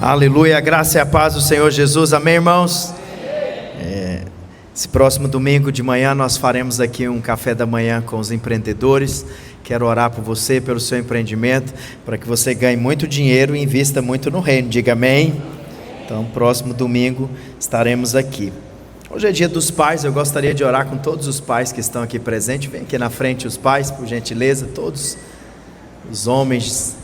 Aleluia, a graça e a paz do Senhor Jesus, amém, irmãos? Esse próximo domingo de manhã nós faremos aqui um café da manhã com os empreendedores. Quero orar por você, pelo seu empreendimento, para que você ganhe muito dinheiro e invista muito no reino, diga amém? Então, próximo domingo estaremos aqui. Hoje é dia dos pais, eu gostaria de orar com todos os pais que estão aqui presentes. Vem aqui na frente os pais, por gentileza, todos os homens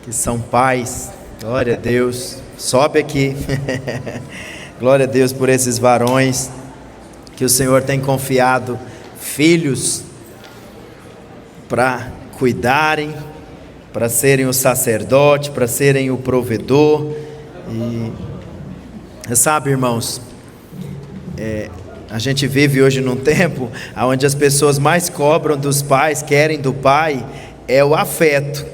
que são pais. Glória a Deus, sobe aqui. Glória a Deus por esses varões que o Senhor tem confiado filhos para cuidarem, para serem o sacerdote, para serem o provedor. E sabe, irmãos, a gente vive hoje num tempo onde as pessoas mais cobram dos pais, querem do pai, é o afeto.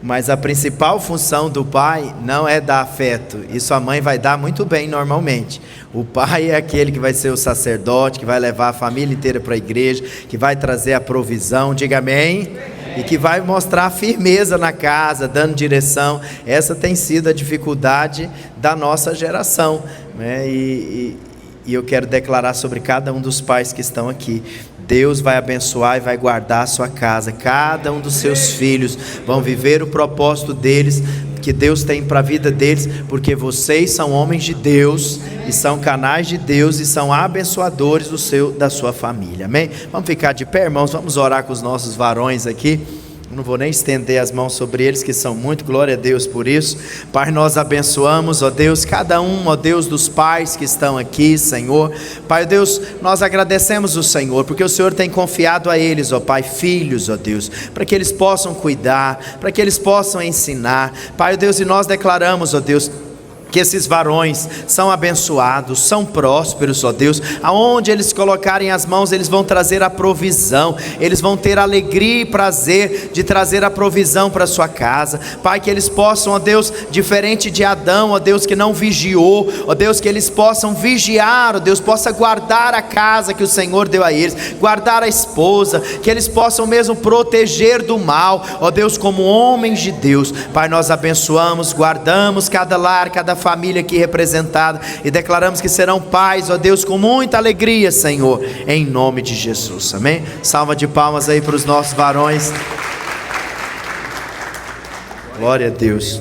Mas a principal função do pai não é dar afeto. Isso a mãe vai dar muito bem normalmente. O pai é aquele que vai ser o sacerdote, que vai levar a família inteira para a igreja, que vai trazer a provisão, diga amém? E que vai mostrar a firmeza na casa, dando direção. Essa tem sido a dificuldade da nossa geração, né? E eu quero declarar sobre cada um dos pais que estão aqui: Deus vai abençoar e vai guardar a sua casa. Cada um dos seus filhos vão viver o propósito deles, que Deus tem para a vida deles, porque vocês são homens de Deus e são canais de Deus e são abençoadores da sua família, amém? Vamos ficar de pé, irmãos, vamos orar com os nossos varões aqui. Não vou nem estender as mãos sobre eles, que são muito, glória a Deus por isso. Pai, nós abençoamos, ó Deus, cada um, ó Deus, dos pais que estão aqui, Senhor. Pai, ó Deus, nós agradecemos o Senhor, porque o Senhor tem confiado a eles, ó Pai, filhos, ó Deus, para que eles possam cuidar, para que eles possam ensinar. Pai, ó Deus, e nós declaramos, ó Deus, que esses varões são abençoados, são prósperos, ó Deus. Aonde eles colocarem as mãos, eles vão trazer a provisão. Eles vão ter alegria e prazer de trazer a provisão para a sua casa. Pai, que eles possam, ó Deus, diferente de Adão, ó Deus, que não vigiou, ó Deus, que eles possam vigiar, ó Deus, possa guardar a casa que o Senhor deu a eles, guardar a esposa, que eles possam mesmo proteger do mal, ó Deus, como homens de Deus. Pai, nós abençoamos, guardamos cada lar, cada família aqui representada, e declaramos que serão pais, ó Deus, com muita alegria, Senhor, em nome de Jesus, amém? Salva de palmas aí para os nossos varões. Glória a Deus.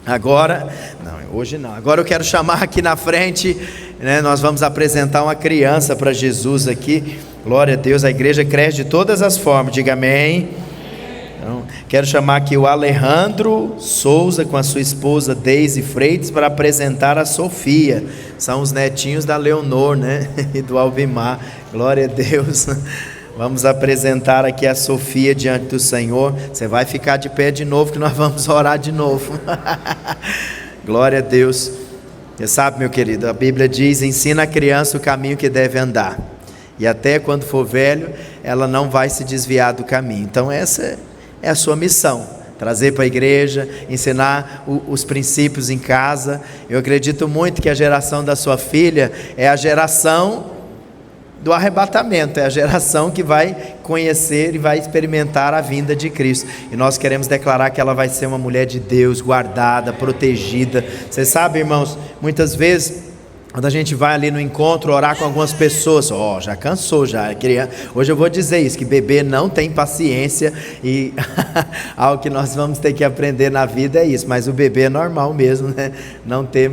Agora, não, hoje não, agora eu quero chamar aqui na frente, né, nós vamos apresentar uma criança para Jesus aqui. Glória a Deus, a igreja cresce de todas as formas, diga amém. Então, quero chamar aqui o Alejandro Souza com a sua esposa Deise Freitas para apresentar a Sofia. São os netinhos da Leonor, né? E do Albimar. Glória a Deus. Vamos apresentar aqui a Sofia diante do Senhor. Você vai ficar de pé de novo, que nós vamos orar de novo. Glória a Deus. Você sabe, meu querido, a Bíblia diz: ensina a criança o caminho que deve andar, e até quando for velho ela não vai se desviar do caminho. Então essa é a sua missão, trazer para a igreja, ensinar os princípios em casa. Eu acredito muito que a geração da sua filha é a geração do arrebatamento, é a geração que vai conhecer e vai experimentar a vinda de Cristo, e nós queremos declarar que ela vai ser uma mulher de Deus, guardada, protegida. Você sabe, irmãos, muitas vezes quando a gente vai ali no encontro orar com algumas pessoas, já cansou já, hoje eu vou dizer isso, que bebê não tem paciência, e algo que nós vamos ter que aprender na vida é isso. Mas o bebê é normal mesmo, né? Não ter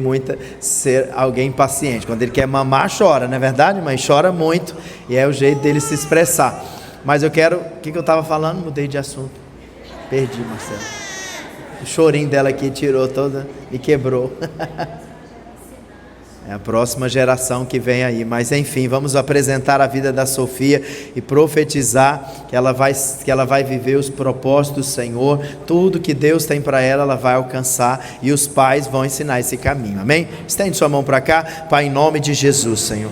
ser alguém paciente. Quando ele quer mamar, chora, não é verdade, mãe? Chora muito, e é o jeito dele se expressar. Mas eu quero, o que eu estava falando? Mudei de assunto, perdi, Marcelo. O chorinho dela aqui tirou toda, me quebrou. É a próxima geração que vem aí. Mas enfim, vamos apresentar a vida da Sofia e profetizar que ela vai viver os propósitos do Senhor. Tudo que Deus tem para ela vai alcançar, e os pais vão ensinar esse caminho, amém? Estende sua mão para cá. Pai, em nome de Jesus, Senhor,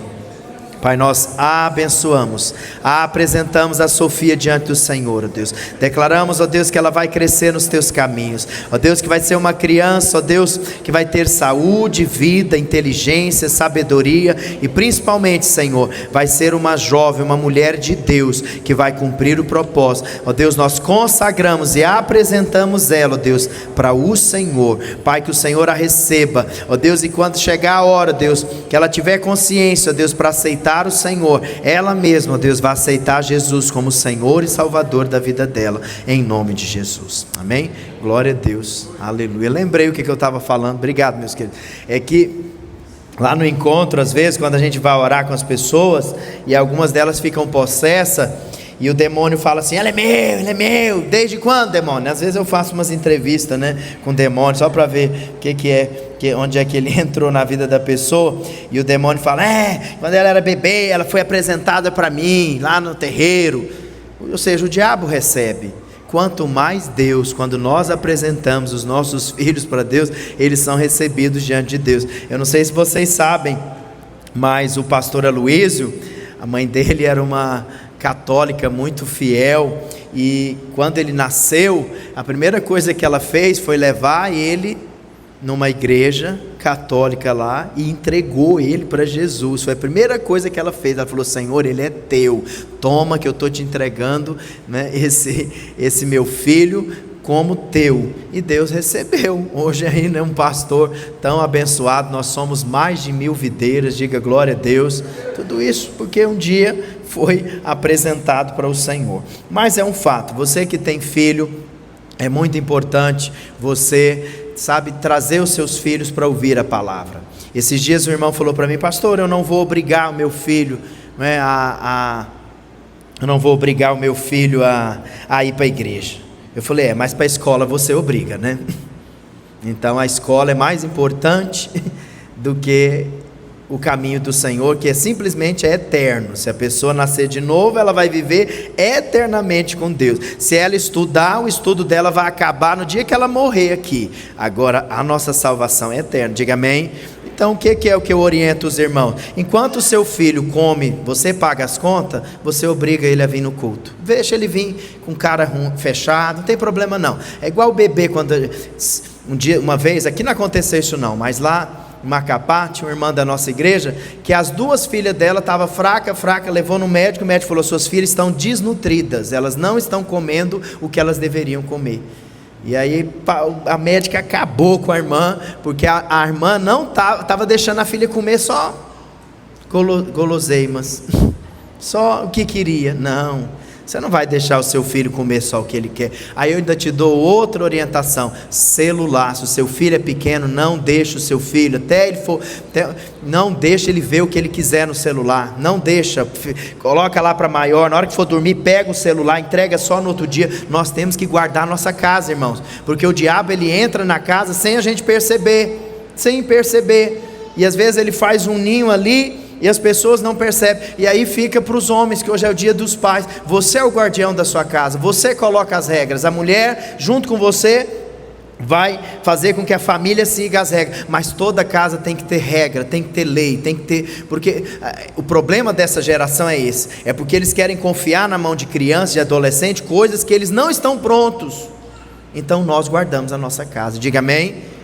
Pai, nós a abençoamos, a apresentamos a Sofia diante do Senhor, ó Deus. Declaramos, ó Deus, que ela vai crescer nos teus caminhos, ó Deus, que vai ser uma criança, ó Deus, que vai ter saúde, vida, inteligência, sabedoria e principalmente, Senhor, vai ser uma jovem, uma mulher de Deus, que vai cumprir o propósito. Ó Deus, nós consagramos e apresentamos ela, ó Deus, para o Senhor. Pai, que o Senhor a receba, ó Deus, e quando chegar a hora, Deus, que ela tiver consciência, ó Deus, para aceitar o Senhor, ela mesma, ó Deus, vai aceitar Jesus como Senhor e Salvador da vida dela, em nome de Jesus, amém? Glória a Deus, aleluia. Lembrei o que eu estava falando, obrigado, meus queridos. É que lá no encontro, às vezes, quando a gente vai orar com as pessoas, e algumas delas ficam possessas, e o demônio fala assim, ele é meu, desde quando, demônio? Às vezes eu faço umas entrevistas, né, com o demônio, só para ver o que é, onde é que ele entrou na vida da pessoa, e o demônio fala, quando ela era bebê, ela foi apresentada para mim, lá no terreiro, ou seja, o diabo recebe. Quanto mais Deus, quando nós apresentamos os nossos filhos para Deus, eles são recebidos diante de Deus. Eu não sei se vocês sabem, mas o pastor Aloísio, a mãe dele era uma católica muito fiel, e quando ele nasceu, a primeira coisa que ela fez foi levar ele numa igreja católica lá e entregou ele para Jesus. Foi a primeira coisa que ela fez. Ela falou, Senhor, ele é teu, toma que eu estou te entregando, né, esse meu filho como teu. E Deus recebeu. Hoje ainda é um pastor tão abençoado. Nós somos mais de 1000 videiras, diga glória a Deus. Tudo isso porque um dia foi apresentado para o Senhor. Mas é um fato, você que tem filho, é muito importante você, sabe, trazer os seus filhos para ouvir a palavra. Esses dias o irmão falou para mim, pastor, eu não vou obrigar o meu filho, né, eu não vou obrigar o meu filho a ir para a igreja. Eu falei, mas para a escola você obriga, né? Então a escola é mais importante do que o caminho do Senhor, que simplesmente é eterno. Se a pessoa nascer de novo, ela vai viver eternamente com Deus. Se ela estudar, o estudo dela vai acabar no dia que ela morrer aqui. Agora, a nossa salvação é eterna, diga amém. Então, o que é o que eu oriento os irmãos? Enquanto o seu filho come, você paga as contas, você obriga ele a vir no culto. Deixa ele vir com cara fechado, não tem problema não. É igual o bebê, quando uma vez, aqui não aconteceu isso não, mas lá em Macapá, tinha uma irmã da nossa igreja, que as 2 filhas dela estavam fraca, levou no médico, o médico falou, suas filhas estão desnutridas, elas não estão comendo o que elas deveriam comer. E aí a médica acabou com a irmã, porque a irmã não estava deixando a filha comer só guloseimas, só o que queria. Não, você não vai deixar o seu filho comer só o que ele quer. Aí eu ainda te dou outra orientação, celular. Se o seu filho é pequeno, não deixe o seu filho, não deixa ele ver o que ele quiser no celular, não deixa, coloca lá para maior, na hora que for dormir, pega o celular, entrega só no outro dia. Nós temos que guardar a nossa casa, irmãos, porque o diabo ele entra na casa sem a gente perceber, e às vezes ele faz um ninho ali, e as pessoas não percebem, e aí fica para os homens, que hoje é o dia dos pais. Você é o guardião da sua casa, você coloca as regras, a mulher junto com você vai fazer com que a família siga as regras, mas toda casa tem que ter regra, tem que ter lei, tem que ter, porque o problema dessa geração é esse, é porque eles querem confiar na mão de criança, de adolescente, coisas que eles não estão prontos. Então nós guardamos a nossa casa, diga amém.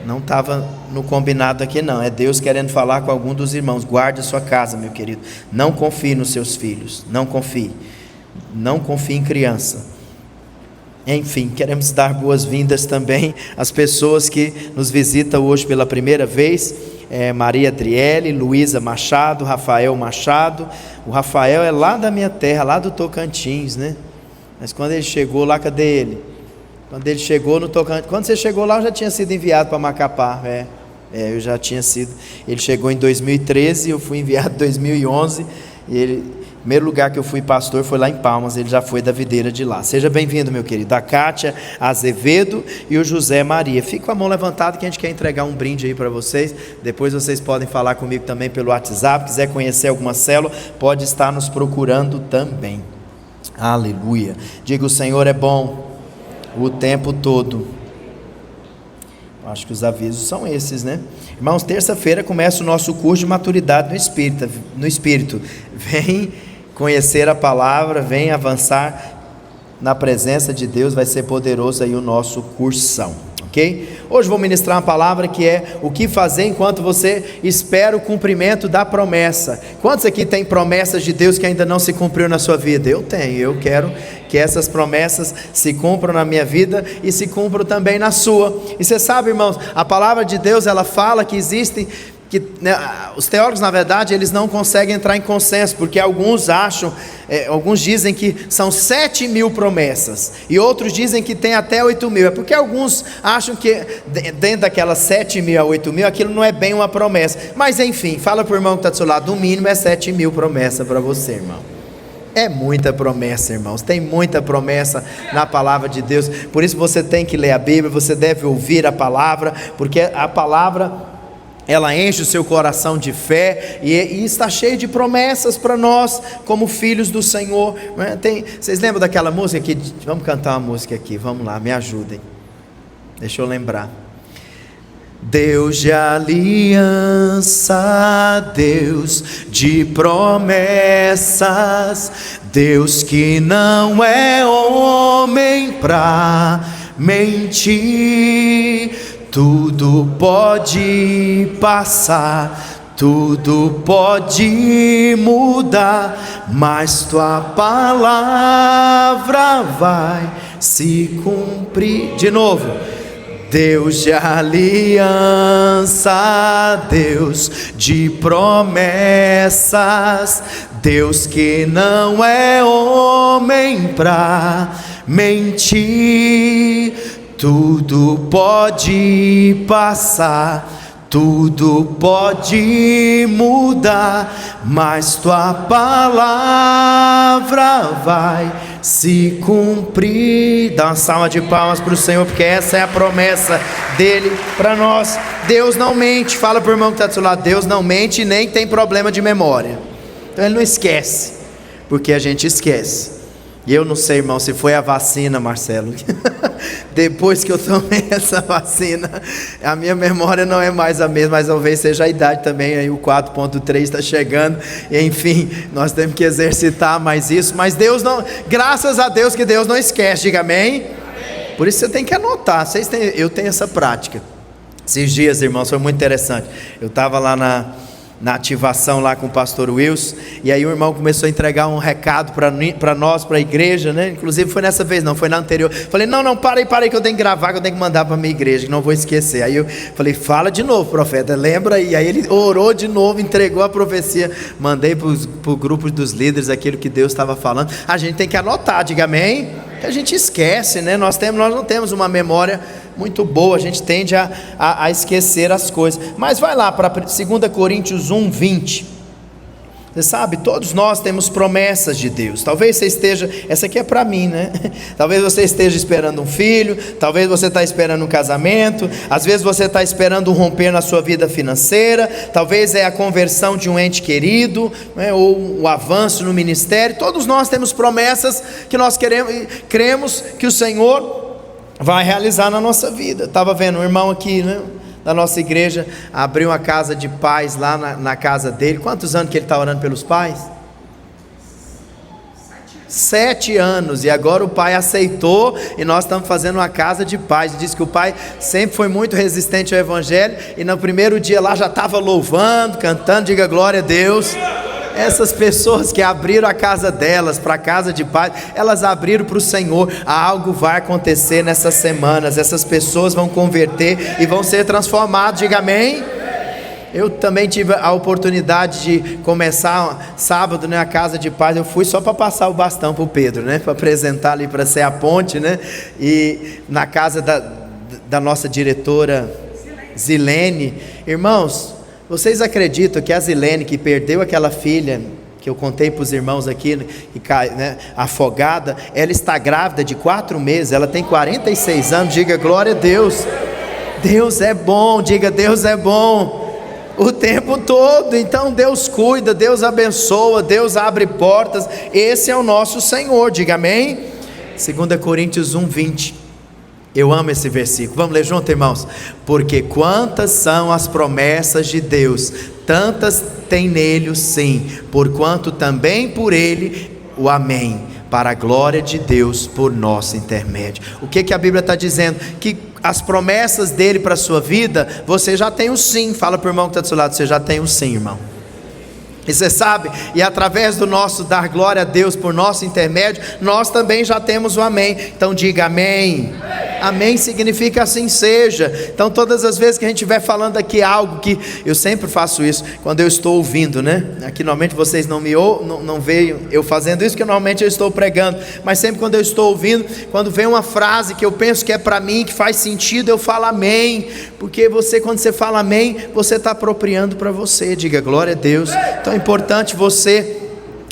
Não estava no combinado aqui não, é Deus querendo falar com algum dos irmãos. Guarde a sua casa, meu querido, não confie nos seus filhos, não confie em criança. Enfim, queremos dar boas-vindas também às pessoas que nos visitam hoje pela primeira vez, Maria Adriele, Luísa Machado, Rafael Machado. O Rafael é lá da minha terra, lá do Tocantins, né? Mas quando ele chegou lá, cadê ele? Quando ele chegou no Tocantins, quando você chegou lá, eu já tinha sido enviado para Macapá, eu já tinha sido, ele chegou em 2013, eu fui enviado em 2011, e o primeiro lugar que eu fui pastor foi lá em Palmas, ele já foi da videira de lá. Seja bem-vindo, meu querido, a Kátia Azevedo e o José Maria. Fica com a mão levantada que a gente quer entregar um brinde aí para vocês, depois vocês podem falar comigo também pelo WhatsApp, quiser conhecer alguma célula, pode estar nos procurando também. Aleluia, diga: o Senhor é bom o tempo todo. Acho que os avisos são esses, né? Irmãos, terça-feira começa o nosso curso de maturidade no Espírito. Vem conhecer a palavra, vem avançar na presença de Deus, vai ser poderoso aí o nosso cursão, ok? Hoje vou ministrar uma palavra que é o que fazer enquanto você espera o cumprimento da promessa. Quantos aqui tem promessas de Deus que ainda não se cumpriu na sua vida? Eu tenho, eu quero que essas promessas se cumpram na minha vida e se cumpram também na sua. E você sabe, irmãos, a palavra de Deus, ela fala que existem, os teólogos, na verdade, eles não conseguem entrar em consenso, porque alguns acham, alguns dizem que são 7.000 promessas, e outros dizem que tem até 8.000, é porque alguns acham que dentro daquelas 7.000 a 8.000, aquilo não é bem uma promessa, mas enfim, fala para o irmão que está do seu lado, no mínimo é 7.000 promessas para você, irmão. É muita promessa, irmãos, tem muita promessa na palavra de Deus, por isso você tem que ler a Bíblia, você deve ouvir a palavra, porque a palavra, ela enche o seu coração de fé e está cheio de promessas para nós, como filhos do Senhor, né? Vocês lembram daquela música aqui? Vamos cantar uma música aqui, vamos lá, me ajudem, deixa eu lembrar. Deus de aliança, Deus de promessas, Deus que não é homem pra mentir. Tudo pode passar, tudo pode mudar, mas tua palavra vai se cumprir. De novo. Deus de aliança, Deus de promessas, Deus que não é homem pra mentir. Tudo pode passar, tudo pode mudar, mas tua palavra vai se cumprir. Dá uma salva de palmas para o Senhor, porque essa é a promessa dele para nós. Deus não mente, fala para o irmão que está do seu lado, Deus não mente nem tem problema de memória, então ele não esquece, porque a gente esquece. E eu não sei, irmão, se foi a vacina, Marcelo. Depois que eu tomei essa vacina, a minha memória não é mais a mesma, mas talvez seja a idade também, aí o 4.3 está chegando, enfim, nós temos que exercitar mais isso, mas Deus não, graças a Deus que Deus não esquece, diga amém? Por isso você tem que anotar, eu tenho essa prática. Esses dias, irmãos, foi muito interessante, eu estava lá na ativação lá com o pastor Wilson, e aí o irmão começou a entregar um recado para nós, para a igreja, né? Inclusive foi nessa vez, não, foi na anterior. Falei, não, para aí que eu tenho que gravar, que eu tenho que mandar para a minha igreja, que não vou esquecer. Aí eu falei, fala de novo, profeta, lembra aí. Aí ele orou de novo, entregou a profecia, mandei para o grupo dos líderes aquilo que Deus estava falando. A gente tem que anotar, diga amém, que a gente esquece, né? Nós não temos uma memória muito boa, a gente tende a esquecer as coisas. Mas vai lá para 2 Coríntios 1:20. Você sabe, todos nós temos promessas de Deus. Talvez você esteja, essa aqui é para mim, né? Talvez você esteja esperando um filho, talvez você está esperando um casamento, às vezes você está esperando um romper na sua vida financeira, talvez é a conversão de um ente querido, né? Ou o avanço no ministério. Todos nós temos promessas que nós cremos que o Senhor vai realizar na nossa vida. Estava vendo um irmão aqui, né, da nossa igreja, abriu uma casa de paz lá na casa dele. Quantos anos que ele está orando pelos pais? 7 anos, e agora o pai aceitou, e nós estamos fazendo uma casa de paz. Diz que o pai sempre foi muito resistente ao evangelho, e no primeiro dia lá já estava louvando, cantando, diga glória a Deus. Essas pessoas que abriram a casa delas para a casa de paz, elas abriram para o Senhor. Algo vai acontecer nessas semanas, essas pessoas vão converter e vão ser transformadas, diga amém. Eu também tive a oportunidade de começar sábado na casa de paz. Eu fui só para passar o bastão para o Pedro, né? Para apresentar ali, para ser a ponte, né? E na casa da nossa diretora Zilene. Irmãos, vocês acreditam que a Zilene, que perdeu aquela filha, que eu contei para os irmãos aqui, né, afogada, ela está grávida de 4 meses, ela tem 46 anos, diga glória a Deus. Deus é bom, diga Deus é bom, o tempo todo. Então Deus cuida, Deus abençoa, Deus abre portas, esse é o nosso Senhor, diga amém. 2 Coríntios 1:20, Eu amo esse versículo. Vamos ler junto, irmãos? Porque quantas são as promessas de Deus, tantas tem nele o sim, porquanto também por ele o amém, para a glória de Deus por nosso intermédio. O que a Bíblia está dizendo? Que as promessas dele para a sua vida, você já tem o sim. Fala para o irmão que está do seu lado, você já tem o sim, irmão. E você sabe, e através do nosso dar glória a Deus por nosso intermédio, nós também já temos o amém. Então diga amém. Amém significa assim seja. Então todas as vezes que a gente estiver falando aqui algo que eu sempre faço isso, quando eu estou ouvindo, né? Aqui normalmente vocês não veem eu fazendo isso, porque normalmente eu estou pregando, mas sempre quando eu estou ouvindo, quando vem uma frase que eu penso que é para mim, que faz sentido, eu falo amém, porque quando você fala amém, você está apropriando para você. Diga glória a Deus. Então é importante você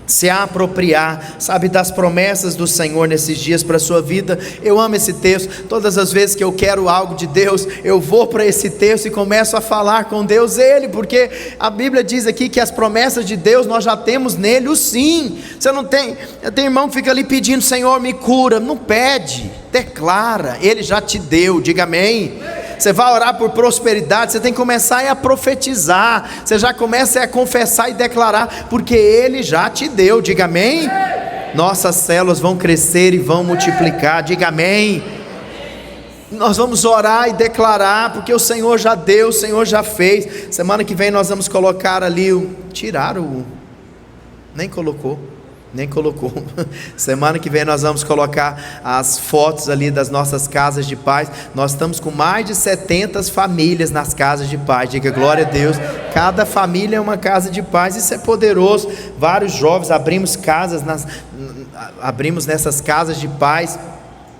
se apropriar, sabe, das promessas do Senhor nesses dias para a sua vida. Eu amo esse texto. Todas as vezes que eu quero algo de Deus, eu vou para esse texto e começo a falar com Deus porque a Bíblia diz aqui que as promessas de Deus, nós já temos nele o sim. Você não tem, tem irmão que fica ali pedindo, Senhor me cura. Não pede, declara, ele já te deu. Diga amém. Você vai orar por prosperidade, você tem que começar a profetizar, você já começa a confessar e declarar, porque ele já te deu. Diga amém. Nossas células vão crescer e vão multiplicar. Diga amém. Nós vamos orar e declarar, porque o Senhor já deu, o Senhor já fez. Semana que vem nós vamos colocar ali nem colocou. Semana que vem nós vamos colocar as fotos ali das nossas casas de paz. Nós estamos com mais de 70 famílias nas casas de paz. Diga glória a Deus. Cada família é uma casa de paz. Isso é poderoso. Vários jovens abrimos nessas casas de paz,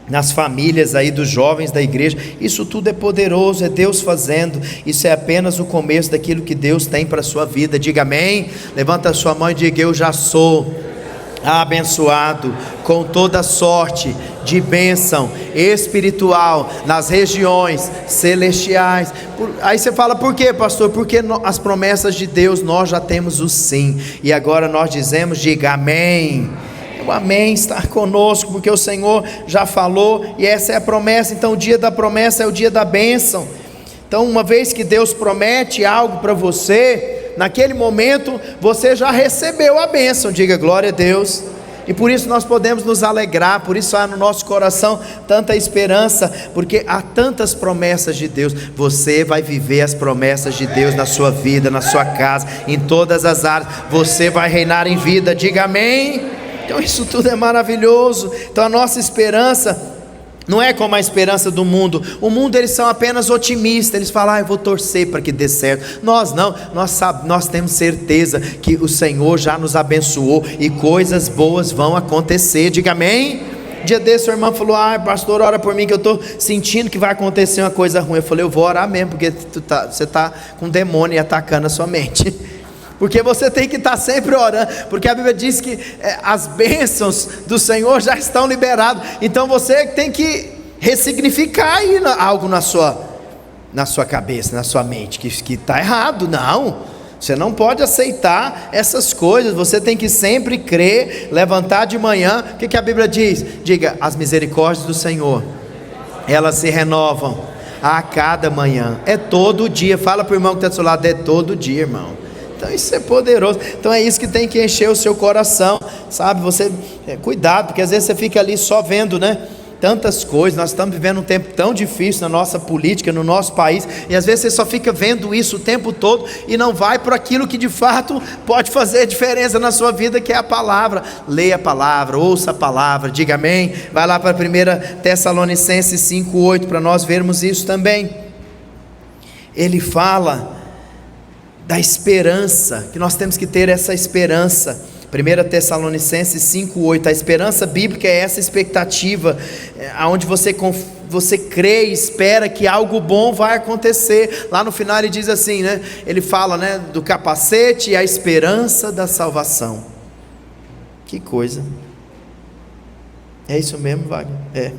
nas famílias aí dos jovens da igreja. Isso tudo é poderoso, é Deus fazendo. Isso é apenas o começo daquilo que Deus tem para a sua vida. Diga amém. Levanta a sua mão e diga: eu já sou abençoado com toda sorte de bênção espiritual nas regiões celestiais. Aí você fala, por quê, pastor? Porque as promessas de Deus nós já temos o sim, e agora nós dizemos, diga amém. O amém está conosco, porque o Senhor já falou, e essa é a promessa. Então o dia da promessa é o dia da bênção. Então uma vez que Deus promete algo para você, naquele momento você já recebeu a bênção. Diga glória a Deus. E por isso nós podemos nos alegrar, por isso há no nosso coração tanta esperança, porque há tantas promessas de Deus. Você vai viver as promessas de Deus na sua vida, na sua casa, em todas as áreas. Você vai reinar em vida. Diga amém. Então isso tudo é maravilhoso. Então a nossa esperança não é como a esperança do mundo. O mundo, eles são apenas otimistas. Eles falam, eu vou torcer para que dê certo. Nós não, nós temos certeza que o Senhor já nos abençoou e coisas boas vão acontecer. Diga amém. Dia desse o irmão falou, pastor, ora por mim que eu estou sentindo que vai acontecer uma coisa ruim. Eu falei, eu vou orar mesmo, porque você está com um demônio atacando a sua mente. Porque você tem que estar sempre orando, porque a Bíblia diz que as bênçãos do Senhor já estão liberadas. Então você tem que ressignificar aí algo na sua cabeça, na sua mente, que está errado. Não, você não pode aceitar essas coisas. Você tem que sempre crer, levantar de manhã. O que a Bíblia diz? Diga, as misericórdias do Senhor, elas se renovam a cada manhã. É todo dia. Fala para o irmão que está do seu lado, é todo dia, irmão. Então isso é poderoso. Então é isso que tem que encher o seu coração, sabe? Você, cuidado, porque às vezes você fica ali só vendo, né? Tantas coisas. Nós estamos vivendo um tempo tão difícil na nossa política, no nosso país, e às vezes você só fica vendo isso o tempo todo e não vai para aquilo que de fato pode fazer diferença na sua vida, que é a palavra. Leia a palavra, ouça a palavra, diga amém. Vai lá para 1 Tessalonicenses 5:8 para nós vermos isso também. Ele fala da esperança, que nós temos que ter essa esperança. 1 Tessalonicenses 5:8, a esperança bíblica é essa expectativa, onde você crê e espera que algo bom vai acontecer. Lá no final ele diz assim, né? Ele fala, né, do capacete e a esperança da salvação. Que coisa. É isso mesmo, Wagner? É.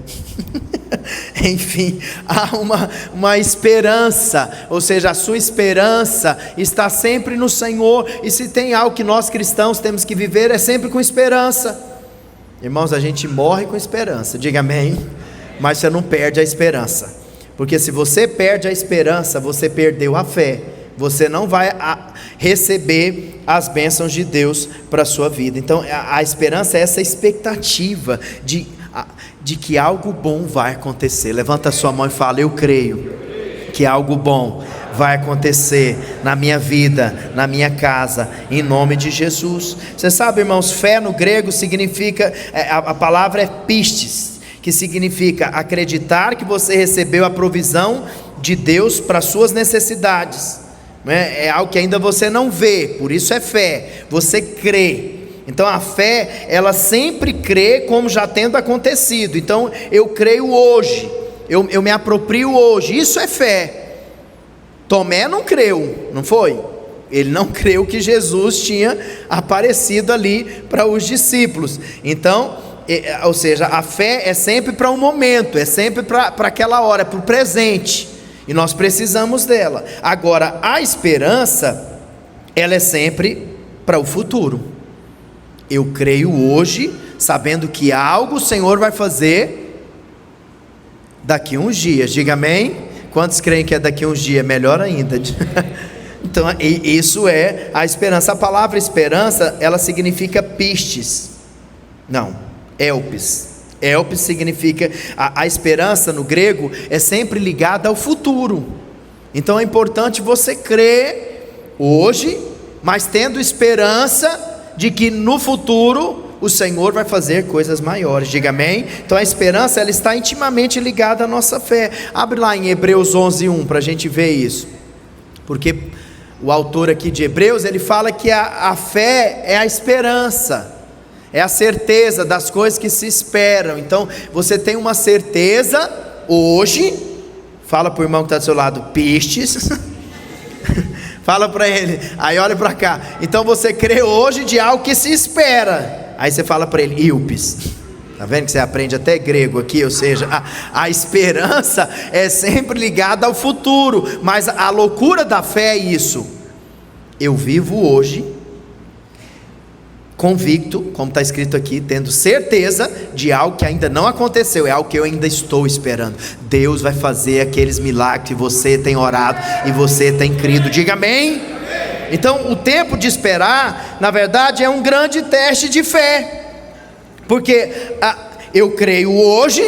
Enfim, há uma esperança, ou seja, a sua esperança está sempre no Senhor. E se tem algo que nós cristãos temos que viver, é sempre com esperança. Irmãos, a gente morre com esperança. Diga amém. mas você não perde a esperança. Porque se você perde a esperança, você perdeu a fé. Você não vai receber as bênçãos de Deus para a sua vida. Então a esperança é essa expectativa de que algo bom vai acontecer. Levanta a sua mão e fala: eu creio que algo bom vai acontecer na minha vida, na minha casa, em nome de Jesus. Você sabe, irmãos, fé no grego significa, a palavra é pistes, que significa acreditar que você recebeu a provisão de Deus para suas necessidades. É algo que ainda você não vê, por isso é fé, você crê. Então a fé, ela sempre crê como já tendo acontecido. Então eu creio hoje, eu me aproprio hoje, isso é fé. Tomé não creu, não foi? Ele não creu que Jesus tinha aparecido ali para os discípulos. Então, ou seja, a fé é sempre para um momento, é sempre para aquela hora, para o presente, e nós precisamos dela. Agora, a esperança, ela é sempre para o futuro. Eu creio hoje, sabendo que algo o Senhor vai fazer daqui uns dias. Diga amém. Quantos creem que é daqui uns dias? Melhor ainda. Então isso é a esperança. A palavra esperança, ela significa pistes. Não, elpis. Elpis significa, a esperança no grego é sempre ligada ao futuro. Então é importante você crer hoje, mas tendo esperança de que no futuro o Senhor vai fazer coisas maiores. Diga amém. Então a esperança, ela está intimamente ligada à nossa fé. Abre lá em Hebreus 11:1 para a gente ver isso, porque o autor aqui de Hebreus, ele fala que a fé é a esperança, é a certeza das coisas que se esperam. Então você tem uma certeza hoje. Fala para o irmão que está do seu lado: pistes. Fala para ele, aí olha para cá. Então você crê hoje de algo que se espera. Aí você fala para ele: ilpis. Está vendo que você aprende até grego aqui? Ou seja, a esperança é sempre ligada ao futuro. Mas a loucura da fé é isso: eu vivo hoje convicto, como está escrito aqui, tendo certeza de algo que ainda não aconteceu, é algo que eu ainda estou esperando. Deus vai fazer aqueles milagres que você tem orado e você tem crido. Diga amém. Então o tempo de esperar, na verdade, é um grande teste de fé, porque eu creio hoje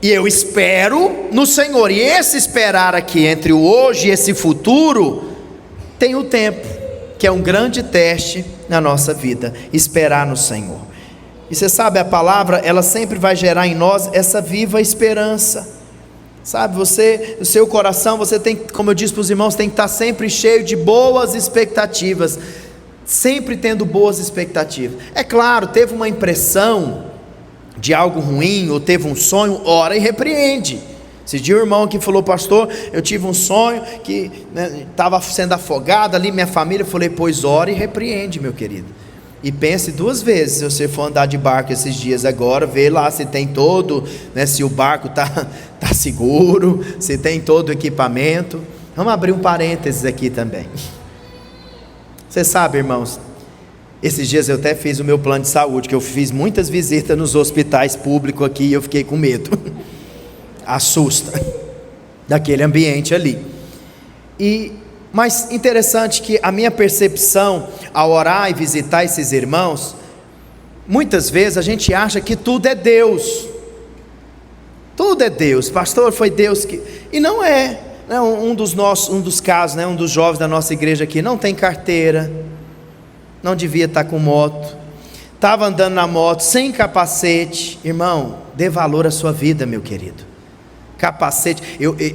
e eu espero no Senhor. E esse esperar aqui, entre o hoje e esse futuro, tem o tempo, que é um grande teste na nossa vida. Esperar no Senhor. E você sabe, a palavra, ela sempre vai gerar em nós essa viva esperança. Sabe, você, o seu coração, você tem, como eu disse para os irmãos, tem que estar sempre cheio de boas expectativas, sempre tendo boas expectativas. É claro, teve uma impressão de algo ruim, ou teve um sonho, ora e repreende. Esse dia o irmão aqui falou: pastor, eu tive um sonho que estava sendo afogado ali, minha família. Eu falei: pois ora e repreende, meu querido. E pense duas vezes, se você for andar de barco esses dias agora, vê lá se tem todo, se o barco está seguro, se tem todo o equipamento. Vamos abrir um parênteses aqui também. Você sabe, irmãos, esses dias eu até fiz o meu plano de saúde, que eu fiz muitas visitas nos hospitais públicos aqui e eu fiquei com medo. Assusta, daquele ambiente ali. Mas interessante que a minha percepção ao orar e visitar esses irmãos, muitas vezes a gente acha que tudo é Deus. Tudo é Deus, pastor, foi Deus que... E não é. Um dos casos, um dos jovens da nossa igreja aqui não tem carteira, não devia estar com moto, estava andando na moto sem capacete. Irmão, dê valor à sua vida, meu querido. Capacete,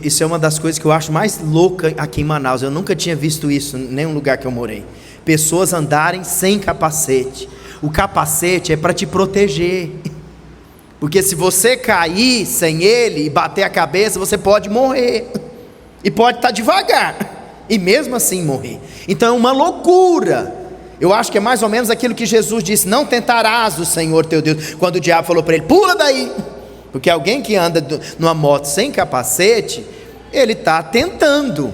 isso é uma das coisas que eu acho mais louca aqui em Manaus. Eu nunca tinha visto isso em nenhum lugar que eu morei. Pessoas andarem sem capacete. O capacete é para te proteger, porque se você cair sem ele e bater a cabeça, você pode morrer, e pode estar devagar, e mesmo assim morrer. Então é uma loucura. Eu acho que é mais ou menos aquilo que Jesus disse: não tentarás o Senhor teu Deus, quando o diabo falou para ele: pula daí. Porque alguém que anda numa moto sem capacete, ele está tentando,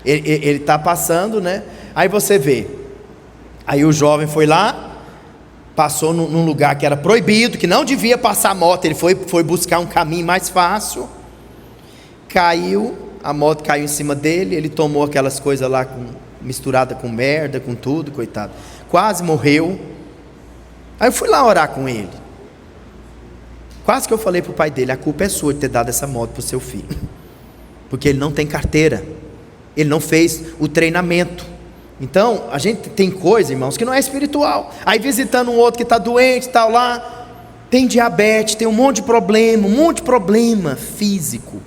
ele está passando, Aí você vê, aí o jovem foi lá, passou num lugar que era proibido, que não devia passar moto. Ele foi buscar um caminho mais fácil, caiu, a moto caiu em cima dele, ele tomou aquelas coisas lá misturada com merda, com tudo, coitado, quase morreu. Aí eu fui lá orar com ele, quase que eu falei para o pai dele: a culpa é sua de ter dado essa moto para o seu filho, porque ele não tem carteira, ele não fez o treinamento. Então, a gente tem coisa, irmãos, que não é espiritual. Aí visitando um outro que está doente, tal lá, tem diabetes, tem um monte de problema físico.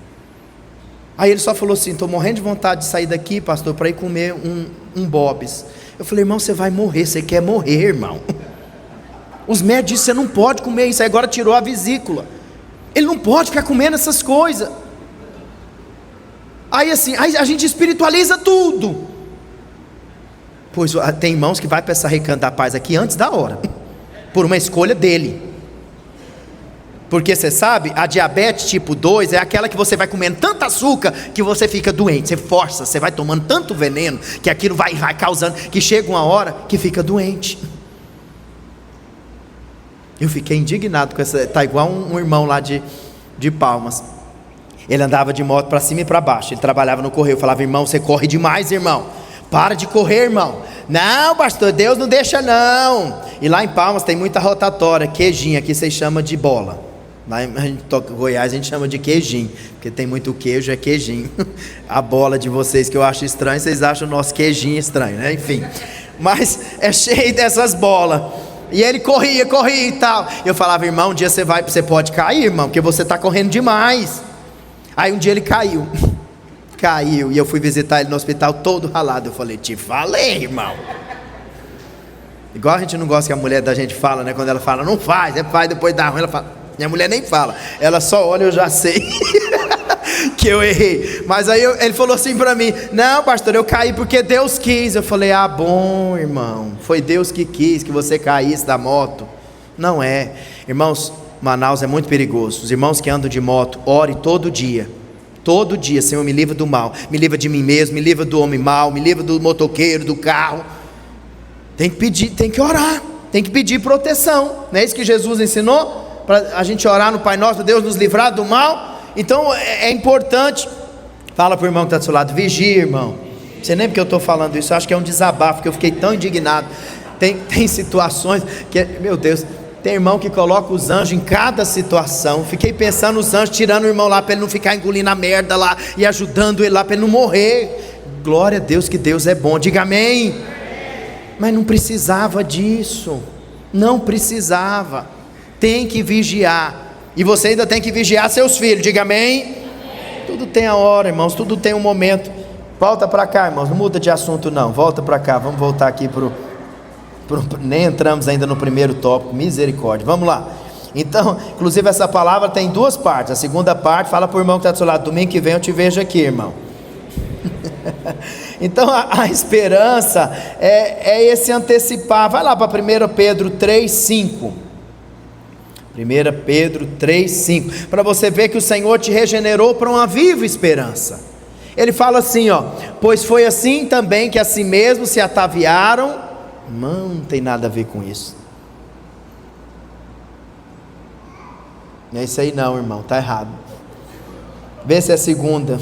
Aí ele só falou assim: estou morrendo de vontade de sair daqui, pastor, para ir comer um Bob's. Eu falei: irmão, você vai morrer, você quer morrer, irmão. Os médicos disseram: você não pode comer isso. Aí agora tirou a vesícula, ele não pode ficar comendo essas coisas. Aí assim, aí a gente espiritualiza tudo. Pois tem irmãos que vai para essa Recanto da Paz aqui antes da hora, por uma escolha dele. Porque você sabe, a diabetes tipo 2 é aquela que você vai comendo tanto açúcar que você fica doente. Você força, você vai tomando tanto veneno que aquilo vai causando, que chega uma hora que fica doente. Eu fiquei indignado com essa. Está igual um irmão lá de Palmas. Ele andava de moto para cima e para baixo. Ele trabalhava no correio. Eu falava: irmão, você corre demais, irmão. Para de correr, irmão. Não, pastor, Deus não deixa não. E lá em Palmas tem muita rotatória, queijinho. Aqui vocês chamam de bola. Lá em Goiás a gente chama de queijinho, porque tem muito queijo, é queijinho. A bola de vocês que eu acho estranho, vocês acham o nosso queijinho estranho, né? Enfim, mas é cheio dessas bolas. E ele corria e tal. Eu falava: irmão, um dia você pode cair, irmão, porque você está correndo demais. Aí um dia ele caiu, e eu fui visitar ele no hospital todo ralado. Eu falei: te falei, irmão. Igual a gente não gosta que a mulher da gente fala, né? Quando ela fala: não faz, faz, depois dá ruim. Ela fala: minha mulher nem fala, ela só olha, eu já sei que eu errei. Mas aí ele falou assim para mim: não, pastor, eu caí porque Deus quis. Eu falei: ah, bom, irmão, foi Deus que quis que você caísse da moto. Não é, irmãos, Manaus é muito perigoso. Os irmãos que andam de moto, ore todo dia, Senhor, me livra do mal, me livra de mim mesmo, me livra do homem mau, me livra do motoqueiro, do carro. Tem que pedir, tem que orar, tem que pedir proteção. Não é isso que Jesus ensinou? Para a gente orar no Pai Nosso, Deus nos livrar do mal. Então é importante. Fala para o irmão que está do seu lado: vigia, irmão. Não sei nem porque eu estou falando isso, eu acho que é um desabafo, porque eu fiquei tão indignado. Tem situações que, meu Deus, tem irmão que coloca os anjos em cada situação. Fiquei pensando nos anjos tirando o irmão lá para ele não ficar engolindo a merda lá e ajudando ele lá para ele não morrer. Glória a Deus, que Deus é bom, diga amém. Mas não precisava disso, não precisava. Tem que vigiar, e você ainda tem que vigiar seus filhos, diga amém. Tudo tem a hora, irmãos, tudo tem um momento. Volta para cá, irmãos, não muda de assunto não, volta para cá, vamos voltar aqui nem entramos ainda no primeiro tópico, misericórdia, vamos lá. Então, inclusive essa palavra tem duas partes. A segunda parte, fala para o irmão que está do seu lado: domingo que vem eu te vejo aqui, irmão. Então a esperança é esse antecipar. Vai lá para 1 Pedro 3,5. 1 Pedro 3,5, para você ver que o Senhor te regenerou para uma viva esperança. Ele fala assim, ó: pois foi assim também que a si mesmo se ataviaram. Não tem nada a ver com isso. Não é isso aí não, irmão, está errado. Vê se é a segunda,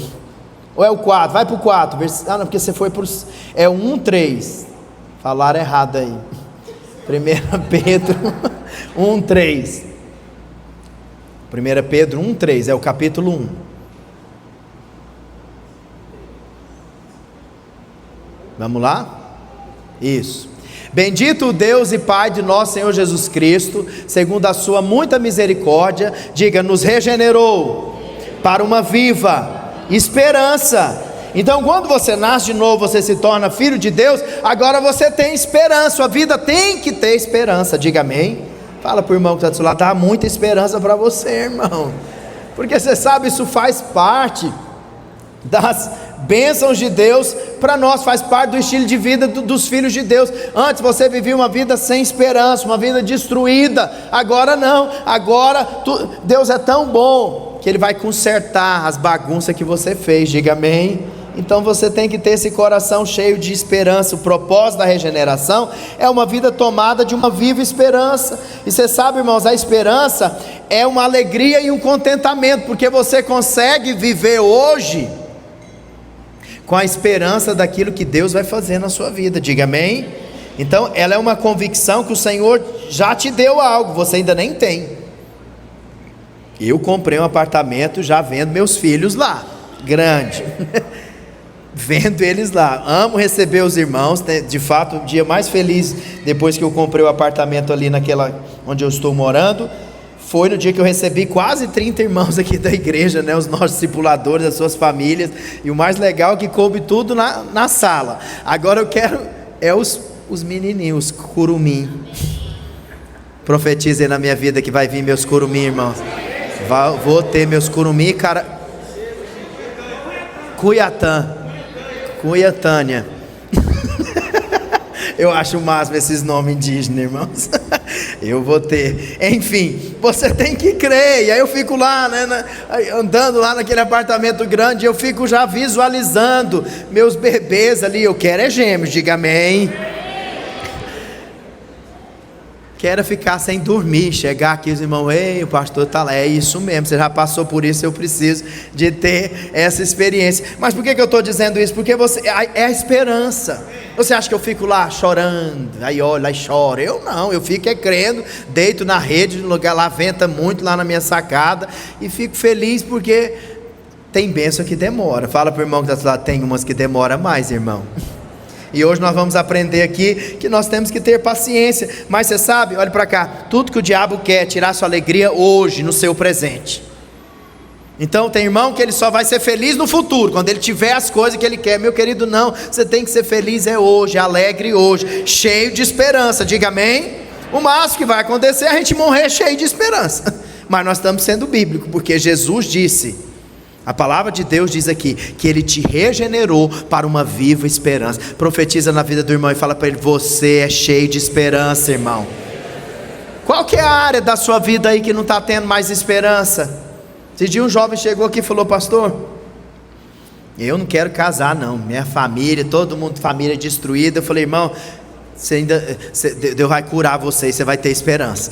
ou é o 4, vai para o 4. Ah não, porque você foi para é o 1,3. Falaram errado aí. 1 Pedro 1,3. 1 Pedro 1,3 é o capítulo 1. Vamos lá? Isso. Bendito o Deus e Pai de nosso Senhor Jesus Cristo, segundo a sua muita misericórdia, diga, nos regenerou para uma viva esperança. Então quando você nasce de novo, você se torna filho de Deus, agora você tem esperança, sua vida tem que ter esperança, diga amém. Fala para o irmão que está do seu lado: dá muita esperança para você, irmão, porque você sabe, isso faz parte das bênçãos de Deus para nós, faz parte do estilo de vida dos filhos de Deus. Antes você vivia uma vida sem esperança, uma vida destruída. Agora não, agora Deus é tão bom que Ele vai consertar as bagunças que você fez, diga amém. Então você tem que ter esse coração cheio de esperança. O propósito da regeneração é uma vida tomada de uma viva esperança. E você sabe, irmãos, a esperança é uma alegria e um contentamento, porque você consegue viver hoje com a esperança daquilo que Deus vai fazer na sua vida. Diga amém. Então ela é uma convicção que o Senhor já te deu algo, você ainda nem tem. Eu comprei um apartamento já vendo meus filhos lá, grande. Vendo eles lá, amo receber os irmãos, de fato o dia mais feliz depois que eu comprei o apartamento ali naquela onde eu estou morando, foi no dia que eu recebi quase 30 irmãos aqui da igreja, né, os nossos discipuladores, as suas famílias, e o mais legal é que coube tudo na sala. Agora eu quero, os menininhos, curumim, profetizem na minha vida que vai vir meus curumim, irmãos, vou ter meus curumim, cara, Cuiatânia. Eu acho o máximo esses nomes indígenas, irmãos. Eu vou ter. Enfim, você tem que crer. E aí eu fico lá, né, andando lá naquele apartamento grande. Eu fico já visualizando meus bebês ali. Eu quero é gêmeos, diga amém. Quero ficar sem dormir, chegar aqui os irmãos, ei, o pastor está lá, é isso mesmo, você já passou por isso, eu preciso de ter essa experiência. Mas por que eu estou dizendo isso? Porque é a esperança. Você acha que eu fico lá chorando, aí olha e choro? Eu não, eu fico crendo, deito na rede, no lugar lá, venta muito lá na minha sacada, e fico feliz porque tem bênção que demora. Fala para o irmão que está lá, tem umas que demora mais, irmão. E hoje nós vamos aprender aqui que nós temos que ter paciência. Mas você sabe, olha para cá, tudo que o diabo quer é tirar sua alegria hoje, no seu presente. Então tem irmão que ele só vai ser feliz no futuro, quando ele tiver as coisas que ele quer. Meu querido, não, você tem que ser feliz hoje, alegre hoje, cheio de esperança, diga amém. O máximo que vai acontecer é a gente morrer cheio de esperança. Mas nós estamos sendo bíblicos, porque Jesus disse, a palavra de Deus diz aqui, que Ele te regenerou para uma viva esperança. Profetiza na vida do irmão e fala para ele, você é cheio de esperança, irmão. Qual que é a área da sua vida aí que não está tendo mais esperança? Esse dia um jovem chegou aqui e falou, pastor, eu não quero casar não, minha família, todo mundo, família destruída. Eu falei, irmão, Deus vai curar você e você vai ter esperança.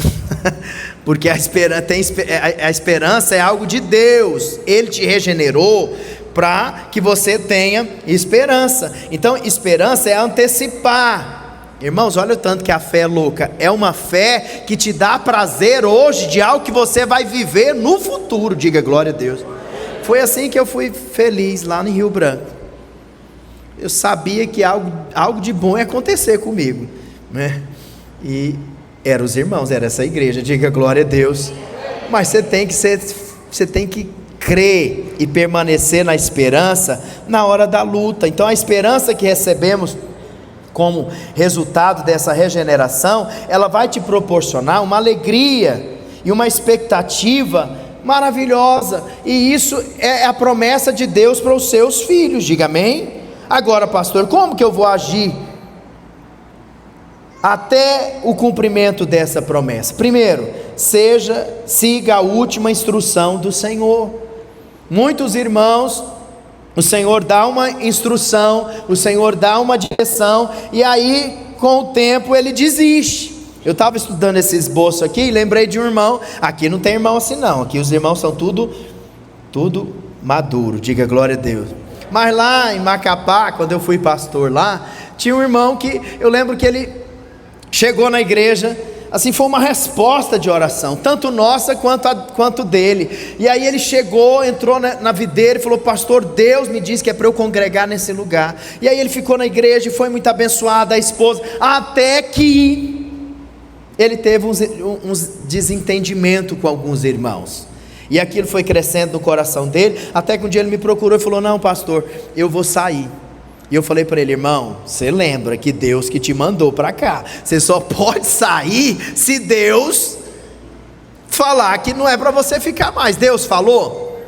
Porque a esperança é algo de Deus. Ele te regenerou para que você tenha esperança. Então esperança é antecipar. Irmãos, olha o tanto que a fé é louca. É uma fé que te dá prazer hoje de algo que você vai viver no futuro. Diga glória a Deus. Foi assim que eu fui feliz lá em Rio Branco. Eu sabia que algo de bom ia acontecer comigo, né? E eram os irmãos, era essa igreja, diga glória a Deus. Mas você tem que crer e permanecer na esperança na hora da luta. Então a esperança que recebemos como resultado dessa regeneração, ela vai te proporcionar uma alegria e uma expectativa maravilhosa. E isso é a promessa de Deus para os seus filhos, diga amém. Agora, pastor, como que eu vou agir até o cumprimento dessa promessa? Primeiro, siga a última instrução do Senhor. Muitos irmãos, o Senhor dá uma instrução, o Senhor dá uma direção, e aí com o tempo ele desiste. Eu estava estudando esse esboço aqui e lembrei de um irmão. Aqui não tem irmão assim não, aqui os irmãos são tudo maduro, diga glória a Deus. Mas lá em Macapá, quando eu fui pastor lá, tinha um irmão que eu lembro que ele chegou na igreja, assim, foi uma resposta de oração, tanto nossa quanto dele. E aí ele chegou, entrou na videira e falou, pastor, Deus me disse que é para eu congregar nesse lugar. E aí ele ficou na igreja e foi muito abençoado, a esposa, até que ele teve uns desentendimentos com alguns irmãos. E aquilo foi crescendo no coração dele, até que um dia ele me procurou e falou, não pastor, eu vou sair. E eu falei para ele, irmão, você lembra que Deus que te mandou para cá, você só pode sair se Deus falar que não é para você ficar mais. Deus falou?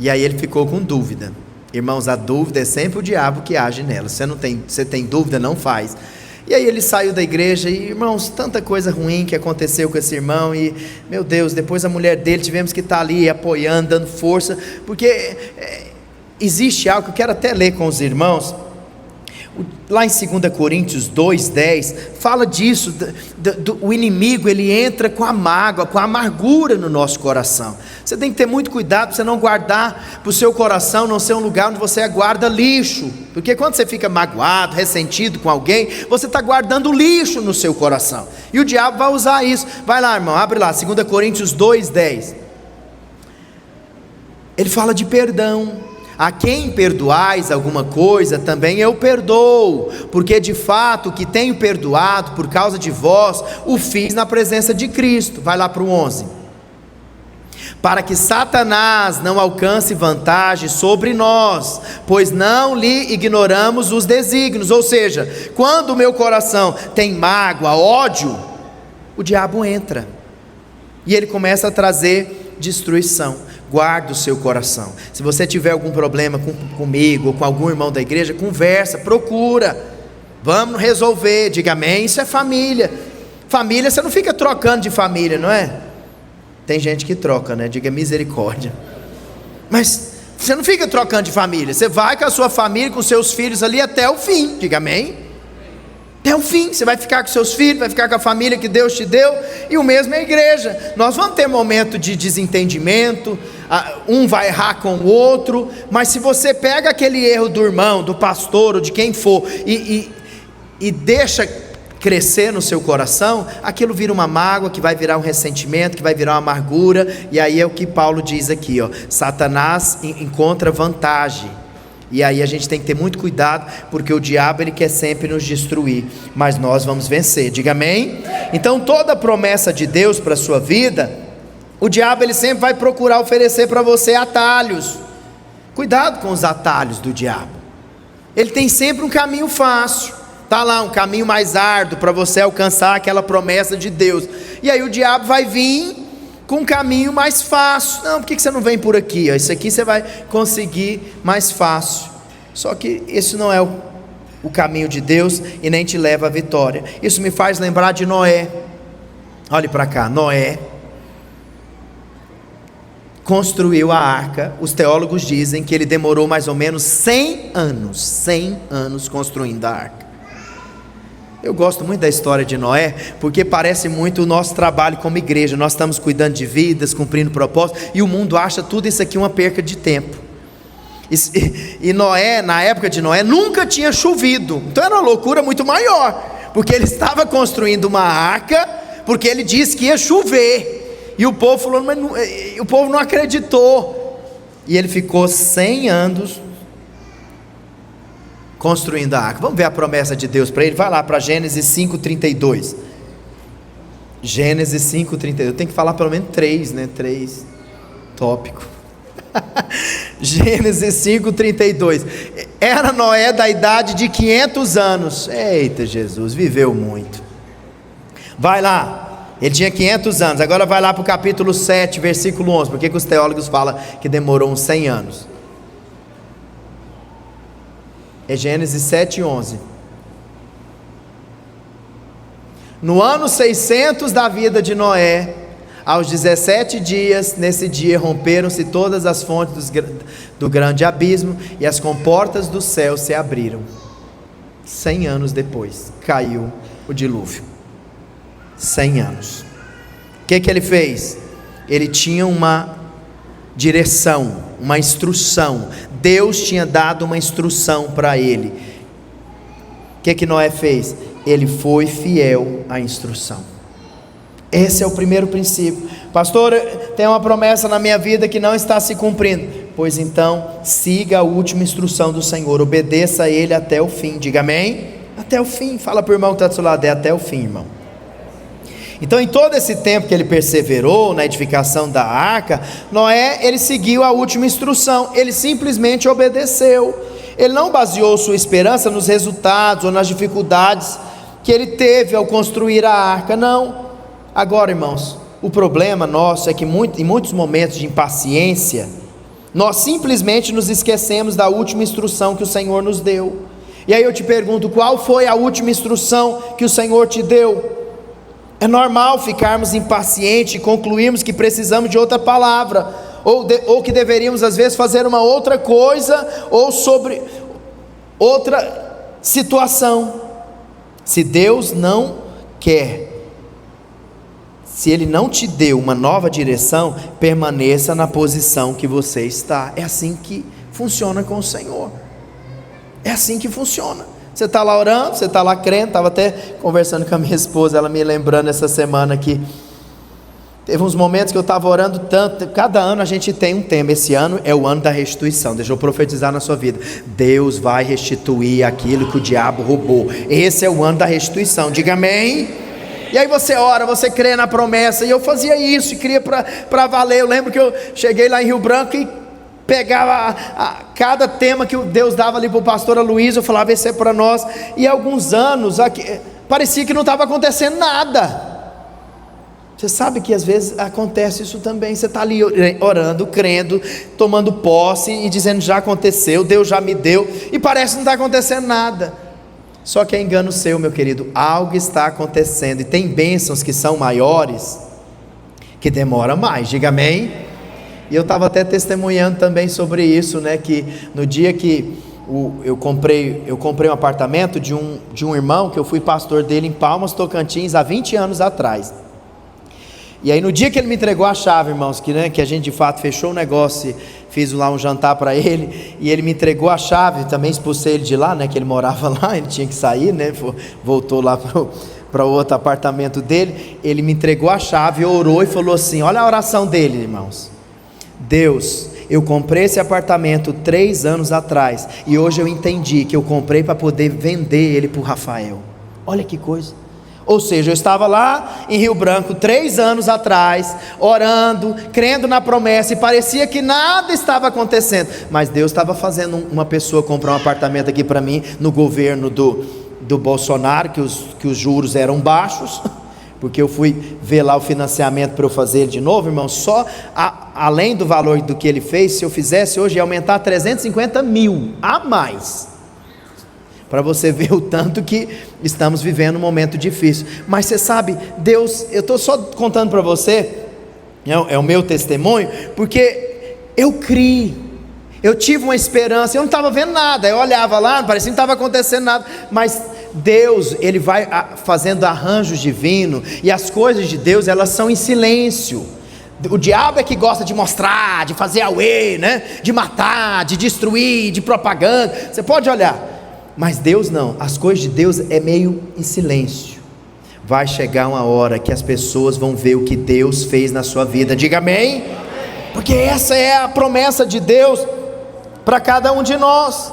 E aí ele ficou com dúvida. Irmãos, a dúvida é sempre o diabo que age nela. Você tem dúvida, não faz. E aí ele saiu da igreja e, irmãos, tanta coisa ruim que aconteceu com esse irmão. E, meu Deus, depois a mulher dele, tivemos que estar ali apoiando, dando força, porque existe algo que eu quero até ler com os irmãos, lá em 2 Coríntios 2:10, fala disso, o inimigo, ele entra com a mágoa, com a amargura no nosso coração. Você tem que ter muito cuidado para você não guardar para o seu coração, não ser um lugar onde você guarda lixo, porque quando você fica magoado, ressentido com alguém, você está guardando lixo no seu coração, e o diabo vai usar isso. Vai lá, irmão, abre lá, 2 Coríntios 2:10, ele fala de perdão. A quem perdoais alguma coisa, também eu perdoo, porque de fato o que tenho perdoado por causa de vós, o fiz na presença de Cristo. Vai lá para o 11, para que Satanás não alcance vantagem sobre nós, pois não lhe ignoramos os desígnios. Ou seja, quando o meu coração tem mágoa, ódio, o diabo entra, e ele começa a trazer destruição. Guarda o seu coração. Se você tiver algum problema comigo, ou com algum irmão da igreja, conversa, procura, vamos resolver, diga amém. Isso é família. Família, você não fica trocando de família, não é? Tem gente que troca, né? Diga misericórdia. Mas você não fica trocando de família, você vai com a sua família, com seus filhos ali até o fim, diga amém. Até o fim, você vai ficar com seus filhos, vai ficar com a família que Deus te deu, e o mesmo é a igreja. Nós vamos ter momento de desentendimento, um vai errar com o outro, mas se você pega aquele erro do irmão, do pastor ou de quem for, e deixa crescer no seu coração, aquilo vira uma mágoa, que vai virar um ressentimento, que vai virar uma amargura, e aí é o que Paulo diz aqui, ó, Satanás encontra vantagem. E aí a gente tem que ter muito cuidado, porque o diabo, ele quer sempre nos destruir, mas nós vamos vencer, diga amém? Então toda promessa de Deus para a sua vida, o diabo, ele sempre vai procurar oferecer para você atalhos. Cuidado com os atalhos do diabo. Ele tem sempre um caminho fácil, está lá um caminho mais árduo para você alcançar aquela promessa de Deus, e aí o diabo vai vir com um caminho mais fácil. Não, por que você não vem por aqui? Isso aqui você vai conseguir mais fácil. Só que esse não é o caminho de Deus, e nem te leva à vitória. Isso me faz lembrar de Noé. Olhe para cá, Noé construiu a arca. Os teólogos dizem que ele demorou mais ou menos 100 anos construindo a arca. Eu gosto muito da história de Noé, porque parece muito o nosso trabalho como igreja. Nós estamos cuidando de vidas, cumprindo propósitos, e o mundo acha tudo isso aqui uma perca de tempo. E Noé, na época de Noé, nunca tinha chovido, então era uma loucura muito maior, porque ele estava construindo uma arca, porque ele disse que ia chover, e o povo falou, mas não, o povo não acreditou, e ele ficou 100 anos construindo a arca. Vamos ver a promessa de Deus para ele. Vai lá para Gênesis 5:32. Gênesis 5:32. Tem que falar pelo menos 3, né? 3 tópico. Gênesis 5:32. Era Noé da idade de 500 anos. Eita Jesus, viveu muito. Vai lá. Ele tinha 500 anos. Agora vai lá para o capítulo 7, versículo 11. Por que os teólogos falam que demorou uns 100 anos? É Gênesis 7:11. No ano 600 da vida de Noé, aos 17 dias, nesse dia romperam-se todas as fontes do grande abismo, e as comportas do céu se abriram. 100 anos depois, caiu o dilúvio. 100 anos. O que ele fez? Ele tinha uma direção, uma instrução. Deus tinha dado uma instrução para ele. O que Noé fez? Ele foi fiel à instrução. Esse é o primeiro princípio. Pastor, tem uma promessa na minha vida que não está se cumprindo. Pois então, siga a última instrução do Senhor, obedeça a Ele até o fim. Diga amém? Até o fim. Fala para o irmão que está do seu lado, é até o fim, irmão. Então, em todo esse tempo que ele perseverou na edificação da arca, Noé, ele seguiu a última instrução, ele simplesmente obedeceu. Ele não baseou sua esperança nos resultados ou nas dificuldades que ele teve ao construir a arca, não. Agora, irmãos, o problema nosso é que em muitos momentos de impaciência, nós simplesmente nos esquecemos da última instrução que o Senhor nos deu. E aí eu te pergunto, qual foi a última instrução que o Senhor te deu? É normal ficarmos impacientes e concluirmos que precisamos de outra palavra, ou que deveríamos às vezes fazer uma outra coisa, ou sobre outra situação. Se Deus não quer, se Ele não te deu uma nova direção, permaneça na posição que você está. É assim que funciona com o Senhor. É assim que funciona. Você está lá orando, você está lá crendo. Estava até conversando com a minha esposa, ela me lembrando essa semana que teve uns momentos que eu estava orando tanto. Cada ano a gente tem um tema. Esse ano é o ano da restituição. Deixa eu profetizar na sua vida: Deus vai restituir aquilo que o diabo roubou. Esse é o ano da restituição. Diga amém. E aí você ora, você crê na promessa. E eu fazia isso e queria para valer. Eu lembro que eu cheguei lá em Rio Branco e pegava cada tema que Deus dava ali para o pastor Luiz, eu falava: esse é para nós. E há alguns anos parecia que não estava acontecendo nada. Você sabe que às vezes acontece isso também. Você está ali orando, crendo, tomando posse e dizendo: já aconteceu, Deus já me deu, e parece que não está acontecendo nada. Só que é engano seu, meu querido. Algo está acontecendo, e tem bênçãos que são maiores, que demoram mais. Diga amém. E eu estava até testemunhando também sobre isso, né? Que no dia que eu comprei um apartamento de um irmão, que eu fui pastor dele em Palmas, Tocantins, há 20 anos atrás. E aí no dia que ele me entregou a chave, irmãos, que a gente de fato fechou o negócio, fiz lá um jantar para ele, e ele me entregou a chave, também expulsei ele de lá, né? Que ele morava lá, ele tinha que sair, né? Voltou lá para o outro apartamento dele. Ele me entregou a chave, orou e falou assim: olha a oração dele, irmãos: Deus, eu comprei esse apartamento 3 anos atrás, e hoje eu entendi que eu comprei para poder vender ele para o Rafael. Olha que coisa. Ou seja, eu estava lá em Rio Branco 3 anos atrás, orando, crendo na promessa, e parecia que nada estava acontecendo, mas Deus estava fazendo uma pessoa comprar um apartamento aqui para mim, no governo do Bolsonaro, que os juros eram baixos, porque eu fui ver lá o financiamento para eu fazer ele de novo, irmão. Só além do valor do que ele fez, se eu fizesse hoje, ia aumentar 350 mil a mais, para você ver o tanto que estamos vivendo um momento difícil. Mas você sabe, Deus, eu estou só contando para você, é o meu testemunho, porque eu criei, eu tive uma esperança. Eu não estava vendo nada, eu olhava lá, não parecia que não estava acontecendo nada, mas Deus, Ele vai fazendo arranjos divinos, e as coisas de Deus, elas são em silêncio. O diabo é que gosta de mostrar, de fazer auê, né? De matar, de destruir, de propaganda. Você pode olhar, mas Deus não. As coisas de Deus é meio em silêncio. Vai chegar uma hora que as pessoas vão ver o que Deus fez na sua vida. Diga amém. Porque essa é a promessa de Deus para cada um de nós.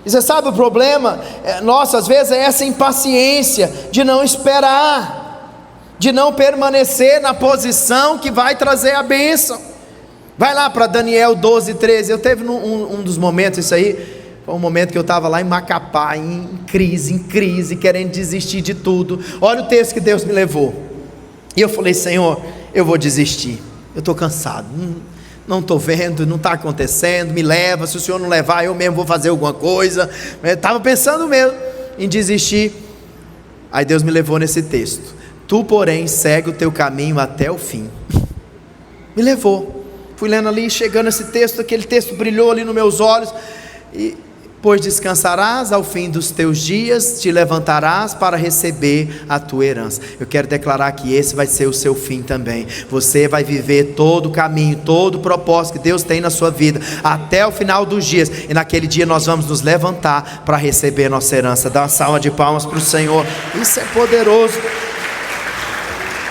E você sabe o problema nosso às vezes é essa impaciência de não esperar, de não permanecer na posição que vai trazer a bênção. Vai lá para Daniel 12:13. Eu teve um dos momentos, isso aí foi um momento que eu estava lá em Macapá, em crise, querendo desistir de tudo. Olha o texto que Deus me levou. E eu falei: Senhor, eu vou desistir, eu estou cansado, não estou vendo, não está acontecendo, me leva, se o Senhor não levar, eu mesmo vou fazer alguma coisa. Estava pensando mesmo em desistir. Aí Deus me levou nesse texto: tu porém segue o teu caminho até o fim. Me levou, fui lendo ali, chegando esse texto, aquele texto brilhou ali nos meus olhos. E pois descansarás ao fim dos teus dias, te levantarás para receber a tua herança. Eu quero declarar que esse vai ser o seu fim também. Você vai viver todo o caminho, todo o propósito que Deus tem na sua vida, até o final dos dias, e naquele dia nós vamos nos levantar para receber a nossa herança. Dá uma salva de palmas para o Senhor. Isso é poderoso.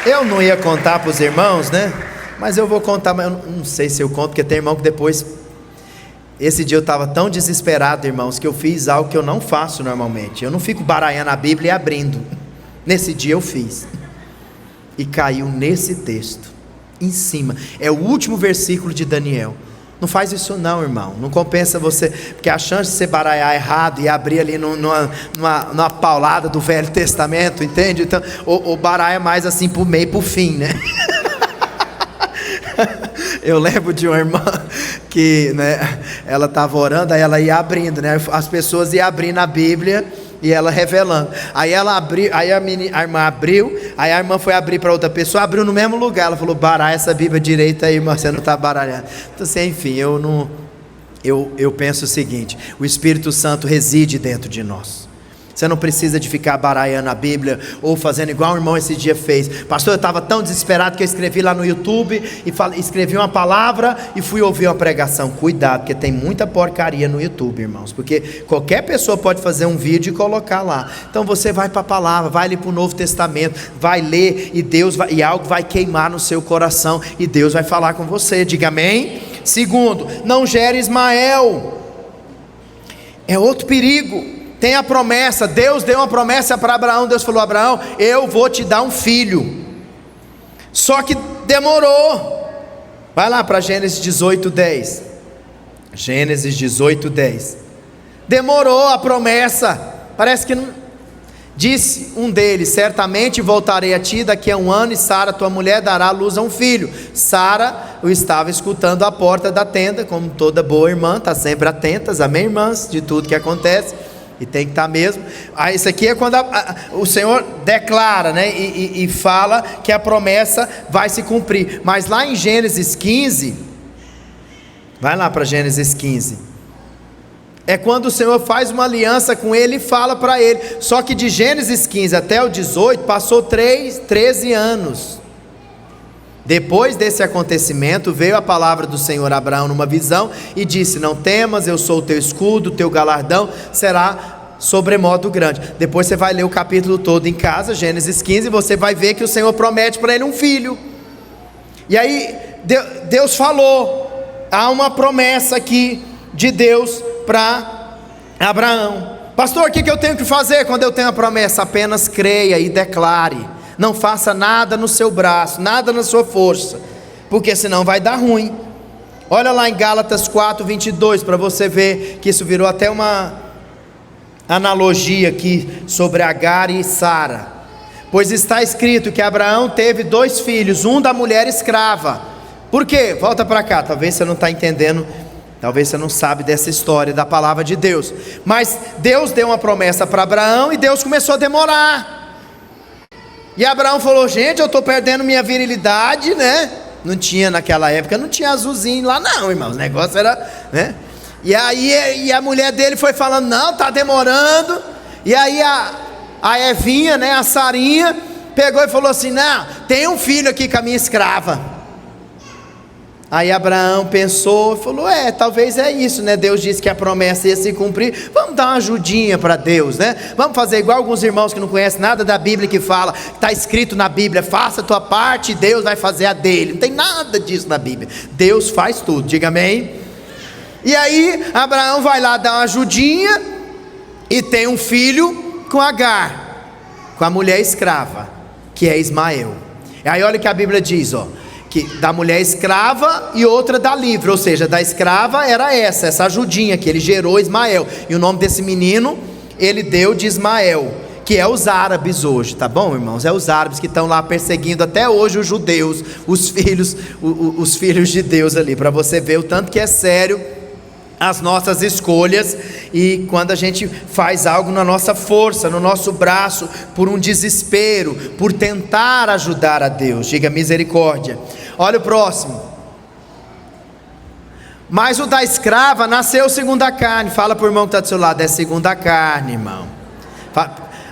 Eu não ia contar para os irmãos, né? Mas eu vou contar, mas eu não sei se eu conto, porque tem irmão que depois... Esse dia eu estava tão desesperado, irmãos, que eu fiz algo que eu não faço normalmente. Eu não fico baralhando a Bíblia e abrindo. Nesse dia eu fiz. E caiu nesse texto, em cima. É o último versículo de Daniel. Não faz isso não, irmão. Não compensa você, porque a chance de você baralhar errado e abrir ali numa paulada do Velho Testamento, entende? Então, o baralho é mais assim por meio e por fim, né? Eu lembro de uma irmã que, né, ela estava orando, aí ela ia abrindo, né, as pessoas iam abrindo a Bíblia, E ela revelando. Aí ela abriu, aí a irmã abriu, aí a irmã foi abrir para outra pessoa, abriu no mesmo lugar. Ela falou: baralha essa Bíblia direita aí, irmã, você não está baralhando. Então assim, enfim, eu penso o seguinte: o Espírito Santo reside dentro de nós. Você não precisa de ficar baralhando a Bíblia ou fazendo igual o irmão esse dia fez. Pastor, eu estava tão desesperado que eu escrevi lá no YouTube e escrevi uma palavra e fui ouvir uma pregação. Cuidado, porque tem muita porcaria no YouTube, irmãos, porque qualquer pessoa pode fazer um vídeo e colocar lá. Então você vai para a palavra, vai ali para o Novo Testamento, vai ler e algo vai queimar no seu coração e Deus vai falar com você. Diga amém. Segundo, não gere Ismael. É outro perigo. Tem a promessa, Deus deu uma promessa para Abraão. Deus falou: Abraão, eu vou te dar um filho. Só que demorou. Vai lá para Gênesis 18:10. Gênesis 18:10. Demorou a promessa. Parece que não. Disse um deles: certamente voltarei a ti daqui a 1 ano, e Sara, tua mulher, dará à luz a um filho. Sara o estava escutando à porta da tenda, como toda boa irmã, está sempre atentas, amém, irmãs, de tudo que acontece. E tem que estar mesmo. Isso aqui é quando o Senhor declara, né? E fala que a promessa vai se cumprir. Mas lá em Gênesis 15, vai lá para Gênesis 15. É quando o Senhor faz uma aliança com ele e fala para ele. Só que de Gênesis 15 até o 18 passou 13 anos. Depois desse acontecimento, veio a palavra do Senhor a Abraão numa visão e disse: não temas, eu sou o teu escudo, o teu galardão será sobremodo grande. Depois você vai ler o capítulo todo em casa, Gênesis 15, e você vai ver que o Senhor promete para ele um filho. E aí Deus falou, há uma promessa aqui de Deus para Abraão. Pastor, o que eu tenho que fazer quando eu tenho a promessa? Apenas creia e declare. Não faça nada no seu braço, nada na sua força, porque senão vai dar ruim. Olha lá em Gálatas 4:22, para você ver que isso virou até uma analogia aqui sobre Agar e Sara. Pois está escrito que Abraão teve 2 filhos, um da mulher escrava. Por quê? Volta para cá, talvez você não está entendendo, talvez você não sabe dessa história da palavra de Deus. Mas Deus deu uma promessa para Abraão e Deus começou a demorar. E Abraão falou: gente, eu estou perdendo minha virilidade, né? Não tinha naquela época, não tinha azulzinho lá não, irmão. O negócio era, né? E aí a mulher dele foi falando: não, está demorando. E aí a Evinha, né, a Sarinha, pegou e falou assim: não, tem um filho aqui com a minha escrava. Aí Abraão pensou e falou: talvez é isso, né? Deus disse que a promessa ia se cumprir. Vamos dar uma ajudinha para Deus, né? Vamos fazer igual alguns irmãos que não conhecem nada da Bíblia, que fala, está escrito na Bíblia: faça a tua parte e Deus vai fazer a dele. Não tem nada disso na Bíblia. Deus faz tudo, diga amém. E aí Abraão vai lá dar uma ajudinha e tem um filho com Agar, com a mulher escrava, que é Ismael. E aí olha o que a Bíblia diz, ó, que da mulher escrava e outra da livre, ou seja, da escrava era essa ajudinha que ele gerou Ismael, e o nome desse menino ele deu de Ismael, que é os árabes hoje, tá bom, irmãos? É os árabes que estão lá perseguindo até hoje os judeus, os filhos de Deus ali, para você ver o tanto que é sério as nossas escolhas, e quando a gente faz algo na nossa força, no nosso braço, por um desespero, por tentar ajudar a Deus. Diga misericórdia. Olha o próximo. Mas o da escrava nasceu segundo a carne. Fala para o irmão que está do seu lado: é segundo a carne, irmão.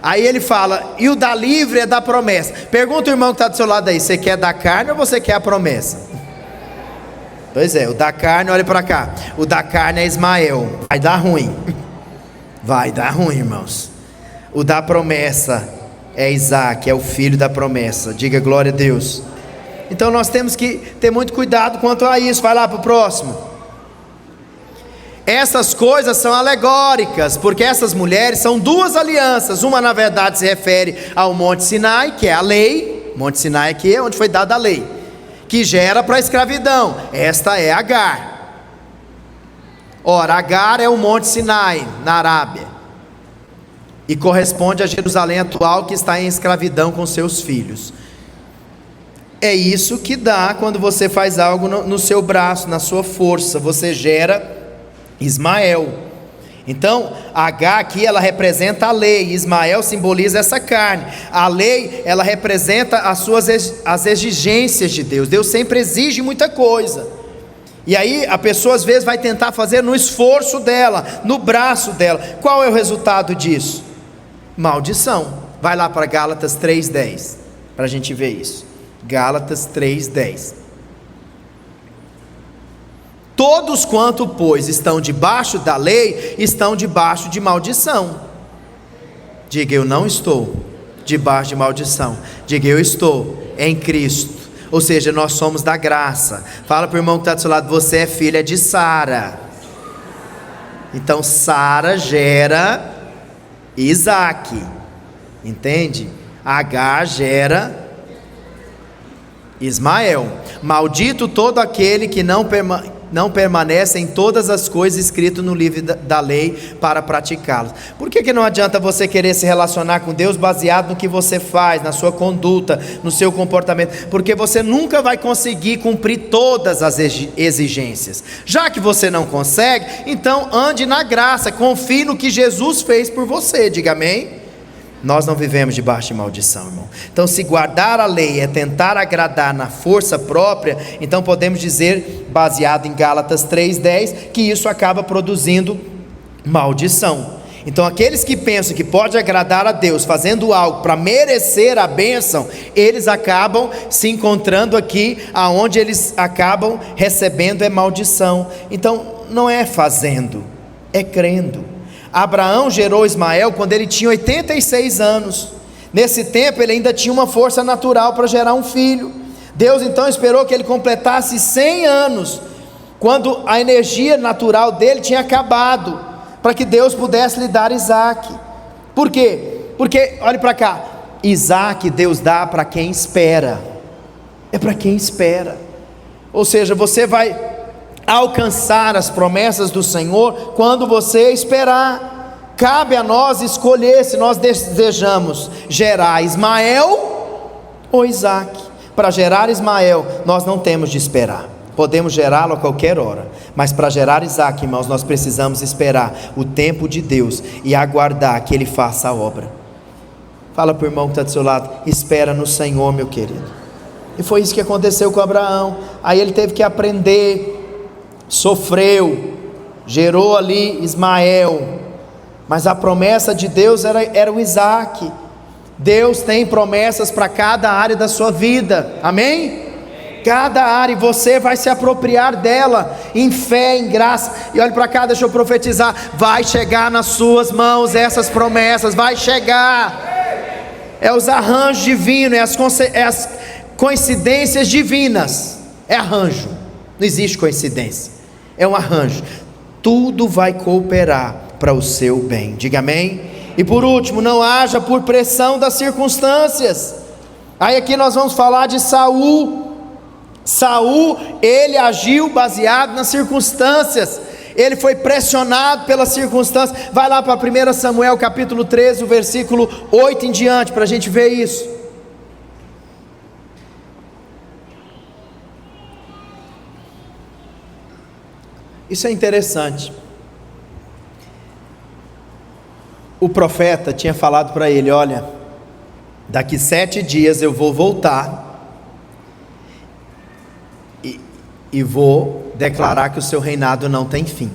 Aí ele fala: e o da livre é da promessa. Pergunta o irmão que está do seu lado aí: você quer da carne ou você quer a promessa? Pois é, o da carne, olha para cá, o da carne é Ismael. Vai dar ruim. Vai dar ruim, irmãos. O da promessa é Isaac, é o filho da promessa. Diga glória a Deus. Então nós temos que ter muito cuidado quanto a isso. Vai lá para o próximo. Essas coisas são alegóricas, porque essas mulheres são 2 alianças. Uma na verdade se refere ao Monte Sinai, que é a lei. Monte Sinai aqui é onde foi dada a lei, que gera para a escravidão. Esta é Agar. Ora, Agar é o Monte Sinai, na Arábia, e corresponde a Jerusalém atual, que está em escravidão com seus filhos. É isso que dá quando você faz algo no seu braço, na sua força. Você gera Ismael. Então, H aqui, ela representa a lei, Ismael simboliza essa carne. A lei, ela representa as exigências de Deus. Deus sempre exige muita coisa. E aí, a pessoa às vezes vai tentar fazer no esforço dela, no braço dela. Qual é o resultado disso? Maldição. Vai lá para Gálatas 3:10, para a gente ver isso. Gálatas 3:10. Todos quanto, pois, estão debaixo da lei, estão debaixo de maldição. Diga, eu não estou debaixo de maldição. Diga, eu estou em Cristo. Ou seja, nós somos da graça. Fala para o irmão que está do seu lado, você é filha de Sara. Então Sara gera Isaac. Entende? Agar gera Ismael. Maldito todo aquele que não permanece em todas as coisas escritas no livro da lei para praticá-las. Por que não adianta você querer se relacionar com Deus baseado no que você faz, na sua conduta, no seu comportamento? Porque você nunca vai conseguir cumprir todas as exigências. Já que você não consegue, então ande na graça, confie no que Jesus fez por você. Diga amém. Nós não vivemos debaixo de maldição, irmão. Então, se guardar a lei é tentar agradar na força própria, então podemos dizer, baseado em Gálatas 3:10, que isso acaba produzindo maldição. Então, aqueles que pensam que pode agradar a Deus fazendo algo para merecer a bênção, eles acabam se encontrando aqui, aonde eles acabam recebendo é maldição. Então, não é fazendo, é crendo. Abraão gerou Ismael quando ele tinha 86 anos. Nesse tempo ele ainda tinha uma força natural para gerar um filho. Deus então esperou que ele completasse 100 anos, quando a energia natural dele tinha acabado, para que Deus pudesse lhe dar Isaac. Por quê? Porque, olhe para cá, Isaac Deus dá para quem espera. É para quem espera. Ou seja, você vai alcançar as promessas do Senhor quando você esperar. Cabe a nós escolher se nós desejamos gerar Ismael ou Isaac. Para gerar Ismael, nós não temos de esperar. Podemos gerá-lo a qualquer hora, mas para gerar Isaac, irmãos, nós precisamos esperar o tempo de Deus e aguardar que Ele faça a obra. Fala para o irmão que está do seu lado, espera no Senhor, meu querido. E foi isso que aconteceu com Abraão. Aí ele teve que aprender, sofreu, gerou ali Ismael, mas a promessa de Deus era o Isaac. Deus tem promessas para cada área da sua vida, amém? Cada área, e você vai se apropriar dela, em fé, em graça. E olha para cá, deixa eu profetizar, vai chegar nas suas mãos essas promessas, vai chegar. É os arranjos divinos, é as coincidências divinas, é arranjo, não existe coincidência, é um arranjo, tudo vai cooperar para o seu bem, diga amém. E por último, não haja por pressão das circunstâncias. Aí aqui nós vamos falar de Saul. Saul, ele agiu baseado nas circunstâncias, ele foi pressionado pelas circunstâncias. Vai lá para 1 Samuel capítulo 13, o versículo 8 em diante, para a gente ver isso. Isso é interessante. O profeta tinha falado para ele, olha, daqui 7 dias eu vou voltar e vou declarar que o seu reinado não tem fim.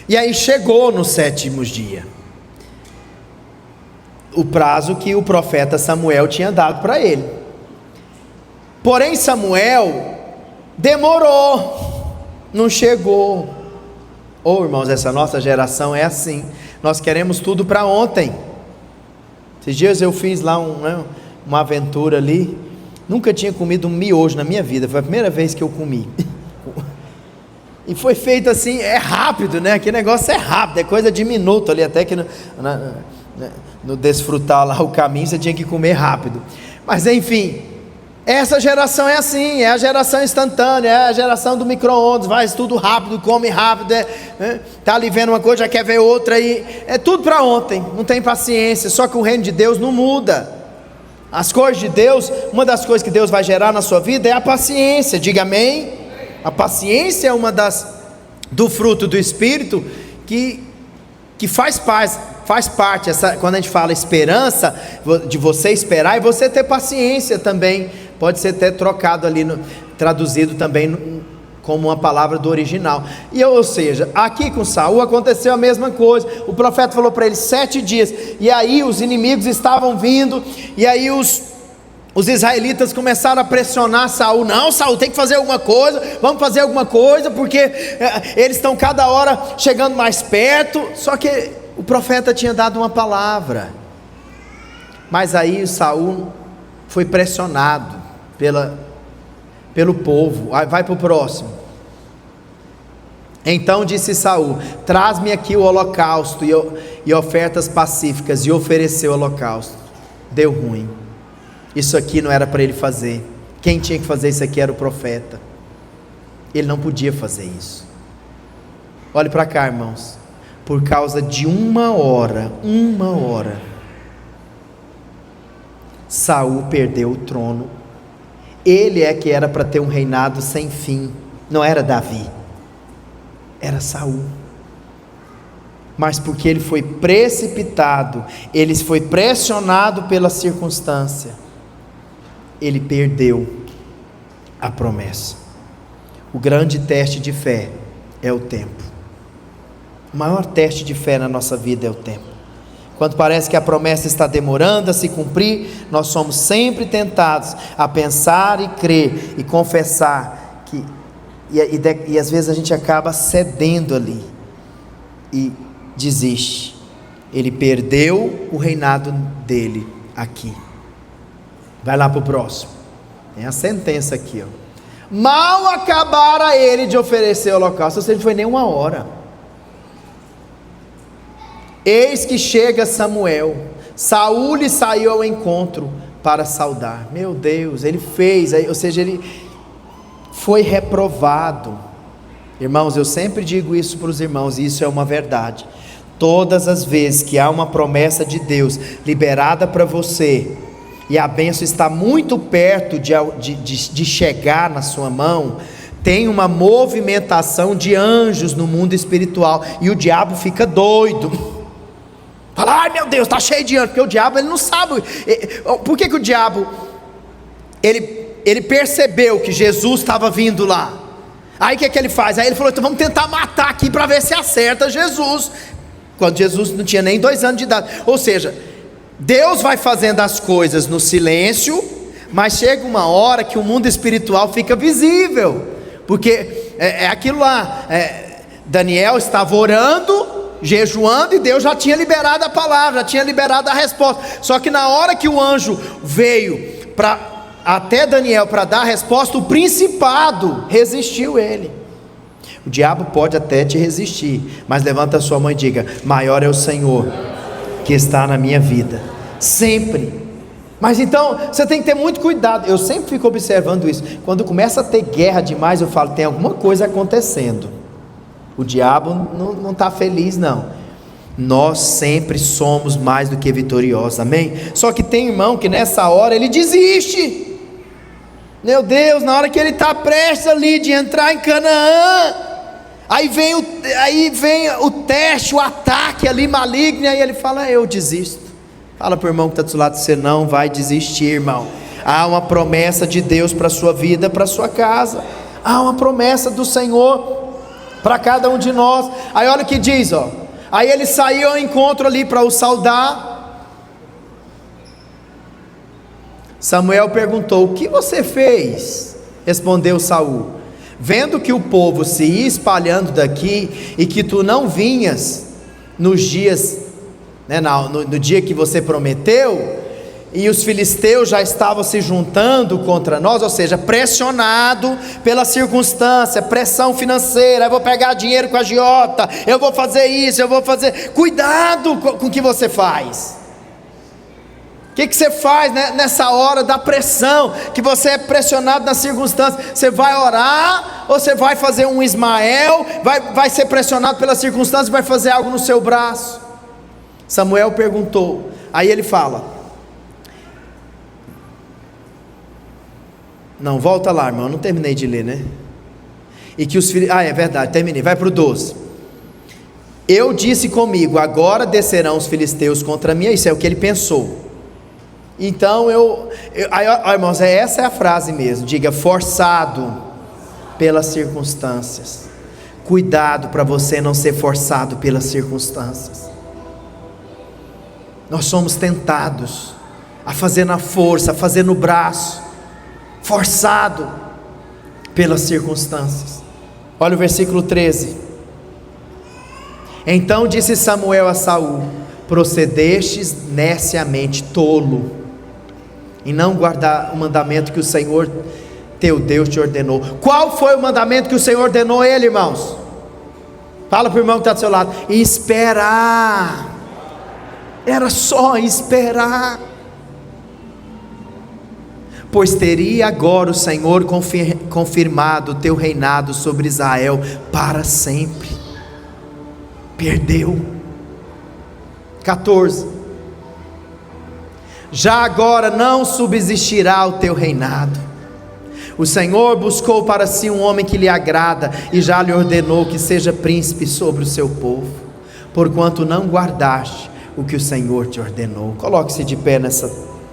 E aí chegou no 7º dia, o prazo que o profeta Samuel tinha dado para ele. Porém Samuel demorou, não chegou. Irmãos, essa nossa geração é assim, nós queremos tudo para ontem. Esses dias eu fiz lá uma aventura ali, nunca tinha comido um miojo na minha vida, foi a primeira vez que eu comi. E foi feito assim, é rápido, né? Aquele negócio é rápido, é coisa de minuto ali, até que no desfrutar lá o caminho você tinha que comer rápido. Mas enfim, essa geração é assim, é a geração instantânea, é a geração do micro-ondas, faz tudo rápido, come rápido, tá ali vendo uma coisa, já quer ver outra, aí é tudo para ontem, não tem paciência. Só que o reino de Deus não muda. As coisas de Deus, uma das coisas que Deus vai gerar na sua vida é a paciência, diga amém. A paciência é uma do fruto do Espírito, que faz parte quando a gente fala esperança, de você esperar e você ter paciência também, pode ser até trocado ali, traduzido também como uma palavra do original. Ou seja, aqui com Saul aconteceu a mesma coisa. O profeta falou para ele 7 dias, e aí os inimigos estavam vindo, e aí os israelitas começaram a pressionar Saul. Não, Saul, tem que fazer alguma coisa, vamos fazer alguma coisa, porque eles estão cada hora chegando mais perto. Só que o profeta tinha dado uma palavra, mas aí Saul foi pressionado pelo povo. Vai para o próximo. Então disse Saul: traz-me aqui o holocausto e ofertas pacíficas. E ofereceu o holocausto. Deu ruim. Isso aqui não era para ele fazer. Quem tinha que fazer isso aqui era o profeta. Ele não podia fazer isso. Olhe para cá, irmãos. Por causa de uma hora, Saul perdeu o trono. Ele é que era para ter um reinado sem fim. Não era Davi, era Saul. Mas porque ele foi precipitado, ele foi pressionado pela circunstância, ele perdeu a promessa. O grande teste de fé é o tempo. O maior teste de fé na nossa vida é o tempo. Quando parece que a promessa está demorando a se cumprir, nós somos sempre tentados a pensar e crer e confessar que e às vezes a gente acaba cedendo ali e desiste. Ele perdeu o reinado dele aqui. Vai lá para o próximo. Tem a sentença aqui, ó. Mal acabara ele de oferecer o holocausto, ou seja, não foi nem uma hora. Eis que chega Samuel. Saul lhe saiu ao encontro para saudar. Meu Deus, ele fez, ou seja, ele foi reprovado. Irmãos, eu sempre digo isso para os irmãos, e isso é uma verdade. Todas as vezes que há uma promessa de Deus liberada para você, e a bênção está muito perto de chegar na sua mão, tem uma movimentação de anjos no mundo espiritual, e o diabo fica doido. Fala: ai meu Deus, está cheio de anjos, porque o diabo ele não sabe. Por que o diabo, ele percebeu que Jesus estava vindo lá? Aí o que ele faz? Aí ele falou: então vamos tentar matar aqui para ver se acerta Jesus, quando Jesus não tinha nem 2 anos de idade. Ou seja, Deus vai fazendo as coisas no silêncio, mas chega uma hora que o mundo espiritual fica visível, porque é aquilo lá, Daniel estava orando, jejuando, e Deus já tinha liberado a palavra, já tinha liberado a resposta. Só que na hora que o anjo veio até Daniel para dar a resposta, o principado resistiu ele. O diabo pode até te resistir, mas levanta a sua mão e diga: maior é o Senhor que está na minha vida, sempre. Mas então, você tem que ter muito cuidado. Eu sempre fico observando isso. Quando começa a ter guerra demais, eu falo: tem alguma coisa acontecendo. O diabo não está feliz, não. Nós sempre somos mais do que vitoriosos, amém? Só que tem irmão que nessa hora ele desiste. Meu Deus, na hora que ele está prestes ali de entrar em Canaã, aí vem o teste, o ataque ali maligno, e aí ele fala: eu desisto. Fala para o irmão que está do seu lado: você não vai desistir, irmão. Há uma promessa de Deus para a sua vida, para a sua casa. Há uma promessa do Senhor para cada um de nós. Aí olha o que diz, ó. Aí ele saiu ao encontro ali para o saudar. Samuel perguntou: o que você fez? Respondeu Saul: vendo que o povo se ia espalhando daqui, e que tu não vinhas nos dias, no dia que você prometeu, e os filisteus já estavam se juntando contra nós, ou seja, pressionado pela circunstância, pressão financeira: eu vou pegar dinheiro com a agiota, eu vou fazer isso, eu vou fazer. Cuidado com o que você faz. O que você faz, né, nessa hora da pressão, que você é pressionado na circunstância? Você vai orar, ou você vai fazer um Ismael, vai ser pressionado pela circunstância e vai fazer algo no seu braço? Samuel perguntou. Aí ele fala: não, volta lá, irmão, eu não terminei de ler, né? E que os filhos, é verdade, terminei, vai para o 12. Eu disse comigo, agora descerão os filisteus contra mim. Isso é o que ele pensou. Então irmãos, essa é a frase mesmo. Diga: forçado pelas circunstâncias. Cuidado para você não ser forçado pelas circunstâncias. Nós somos tentados a fazer na força, a fazer no braço, forçado pelas circunstâncias. Olha o versículo 13. Então disse Samuel a Saul: procedestes neciamente, tolo, em não guardar o mandamento que o Senhor teu Deus te ordenou. Qual foi o mandamento que o Senhor ordenou a ele, irmãos? Fala para o irmão que está do seu lado. Esperar. Era só esperar. Pois teria agora o Senhor confirmado o teu reinado sobre Israel para sempre. Perdeu. 14. Já agora não subsistirá o teu reinado. O Senhor buscou para si um homem que lhe agrada, e já lhe ordenou que seja príncipe sobre o seu povo, porquanto não guardaste o que o Senhor te ordenou. Coloque-se de pé nessa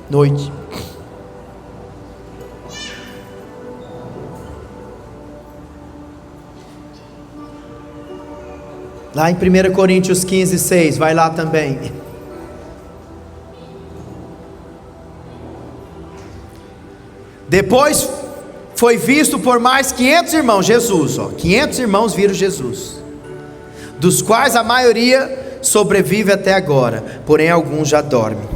noite. Lá em 1 Coríntios 15, 6, vai lá também. Depois foi visto por mais 500 irmãos, Jesus, 500 irmãos viram Jesus, dos quais a maioria sobrevive até agora, porém alguns já dormem.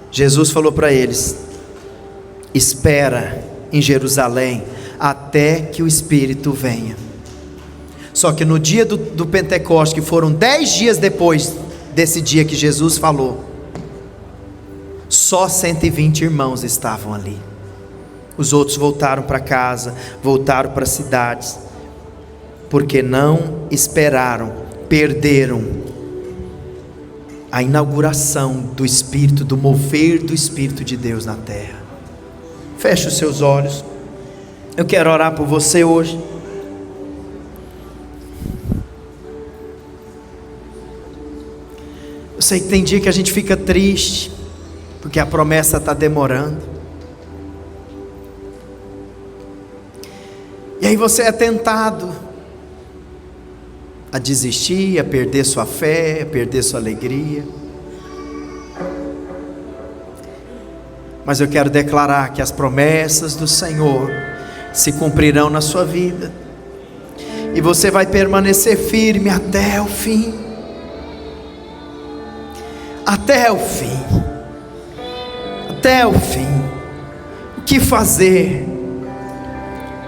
Jesus falou para eles: espera em Jerusalém até que o Espírito venha. Só que no dia do Pentecoste, que foram 10 dias depois desse dia que Jesus falou, só 120 irmãos estavam ali. Os outros voltaram para casa, voltaram para as cidades, porque não esperaram, perderam a inauguração do Espírito, do mover do Espírito de Deus na terra. Feche os seus olhos. Eu quero orar por você hoje. Eu sei que tem dia que a gente fica triste, porque a promessa está demorando. E aí você é tentado a desistir, a perder sua fé, a perder sua alegria. Mas eu quero declarar que as promessas do Senhor se cumprirão na sua vida, e você vai permanecer firme até o fim. Até o fim. Até o fim. O que fazer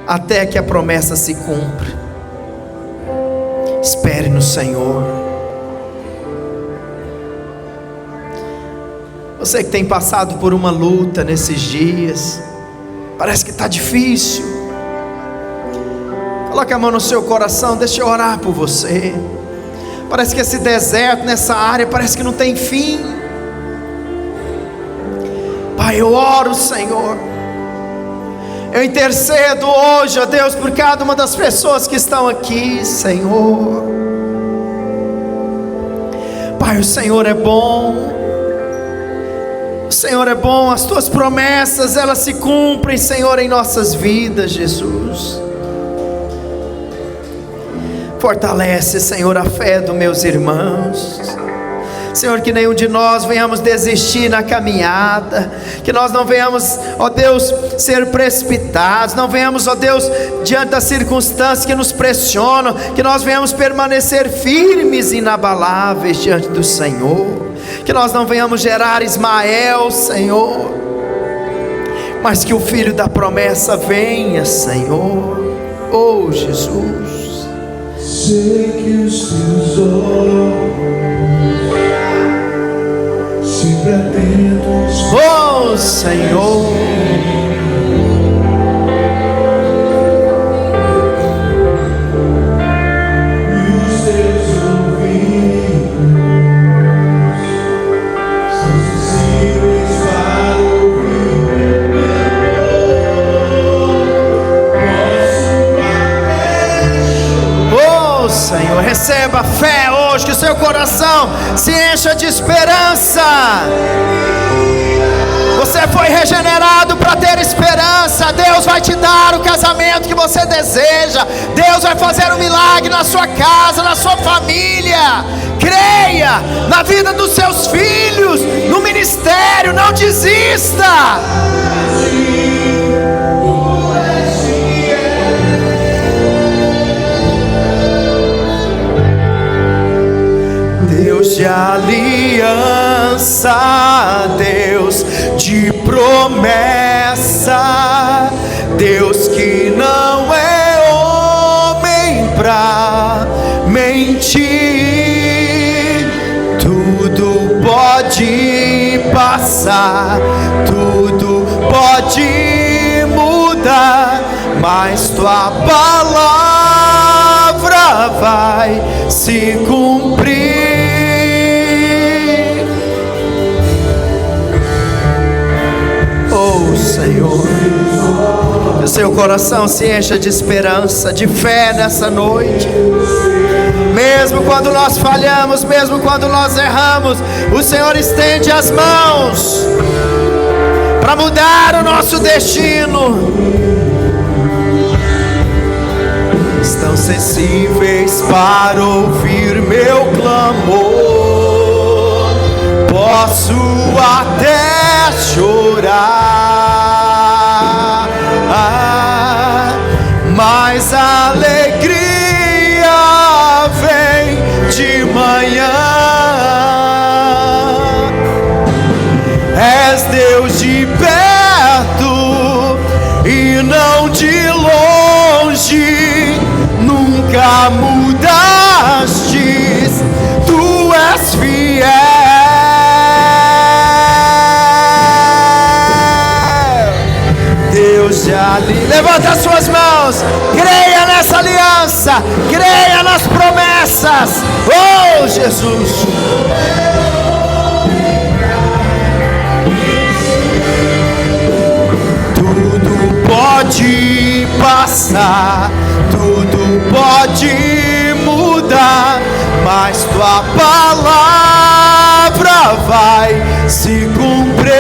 até que a promessa se cumpra? Espere no Senhor. Você que tem passado por uma luta nesses dias, parece que está difícil, coloque a mão no seu coração, deixa eu orar por você. Parece que esse deserto nessa área parece que não tem fim. Pai, eu oro, Senhor, eu intercedo hoje, ó Deus, por cada uma das pessoas que estão aqui, Senhor. Pai, o Senhor é bom, o Senhor é bom, as tuas promessas, elas se cumprem, Senhor, em nossas vidas, Jesus. Fortalece, Senhor, a fé dos meus irmãos. Senhor, que nenhum de nós venhamos desistir na caminhada, que nós não venhamos, ó Deus, ser precipitados, não venhamos, ó Deus, diante das circunstâncias que nos pressionam, que nós venhamos permanecer firmes e inabaláveis diante do Senhor, que nós não venhamos gerar Ismael, Senhor, mas que o Filho da promessa venha, Senhor. Oh Jesus, sei que os teus olhos sempre atentos, oh Senhor, e os teus ouvidos são sensíveis para ouvir meu amor. Posso até chorar. seu coração se encha de esperança. Você foi regenerado para ter esperança. Deus vai te dar o casamento que você deseja. Deus vai fazer um milagre na sua casa, na sua família. Creia na vida dos seus filhos, no ministério. Não desista. Deus de aliança, Deus de promessa, Deus que não é homem pra mentir. Tudo pode passar, tudo pode mudar, mas tua palavra vai se cumprir. Oh Senhor, que o seu coração se encha de esperança, de fé nessa noite. Mesmo quando nós falhamos, mesmo quando nós erramos, o Senhor estende as mãos para mudar o nosso destino. Estão sensíveis para ouvir meu clamor. Posso até chorar, mas a alegria vem de manhã. És Deus de perto e não de longe. Nunca mudastes, tu és fiel. Deus de aliança. Levanta as suas mãos, creia nessa aliança, creia nas promessas. Oh Jesus, tudo pode passar, tudo pode mudar, mas tua palavra vai se cumprir.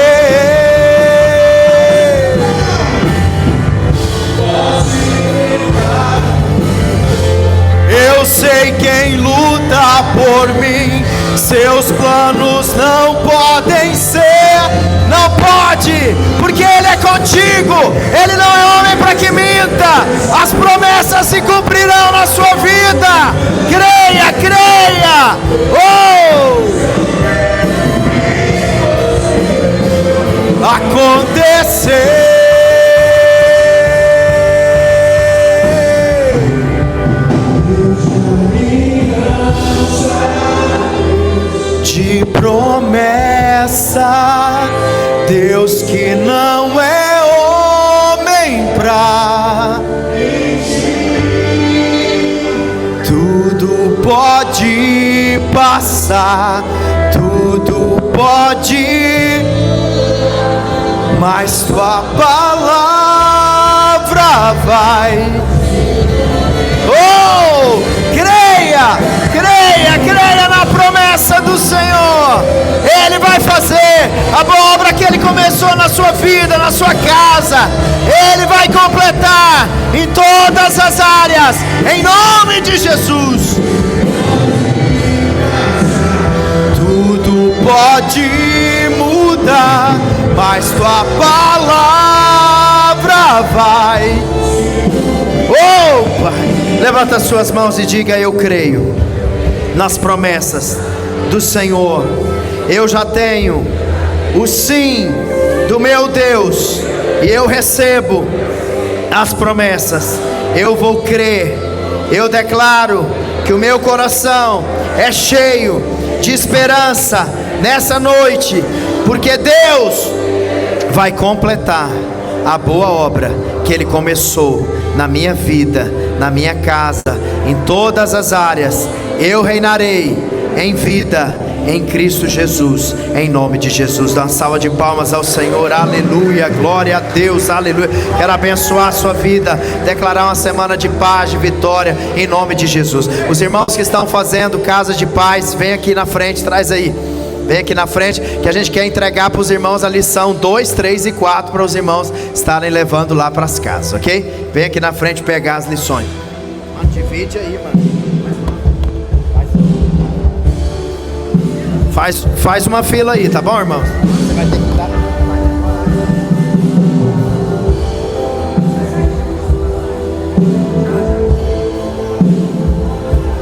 Eu sei quem luta por mim, seus planos não podem ser, não pode, porque Ele é contigo, Ele não é homem para que minta, as promessas se cumprirão na sua vida, creia, creia, acontecer. De promessa, Deus que não é homem pra mentir. Tudo pode passar, tudo pode, mas tua palavra vai. Oh, creia, creia, creia na promessa do Senhor. Ele vai fazer a boa obra que Ele começou na sua vida, na sua casa. Ele vai completar em todas as áreas, em nome de Jesus. Tudo pode mudar, mas tua palavra vai. Oh Pai, levanta as suas mãos e diga: eu creio nas promessas do Senhor. Eu já tenho o sim do meu Deus e eu recebo as promessas. Eu vou crer. Eu declaro que o meu coração é cheio de esperança nessa noite, porque Deus vai completar a boa obra que Ele começou na minha vida, na minha casa, em todas as áreas. Eu reinarei em vida, em Cristo Jesus, em nome de Jesus. Dá uma salva de palmas ao Senhor, aleluia, glória a Deus, aleluia. Quero abençoar a sua vida, declarar uma semana de paz, de vitória, em nome de Jesus. Os irmãos que estão fazendo casa de paz, vem aqui na frente, traz aí. Vem aqui na frente, que a gente quer entregar para os irmãos a lição 2, 3 e 4, para os irmãos estarem levando lá para as casas, ok? Vem aqui na frente pegar as lições. Mano, divide aí, mano. Faz uma fila aí, tá bom, irmãos?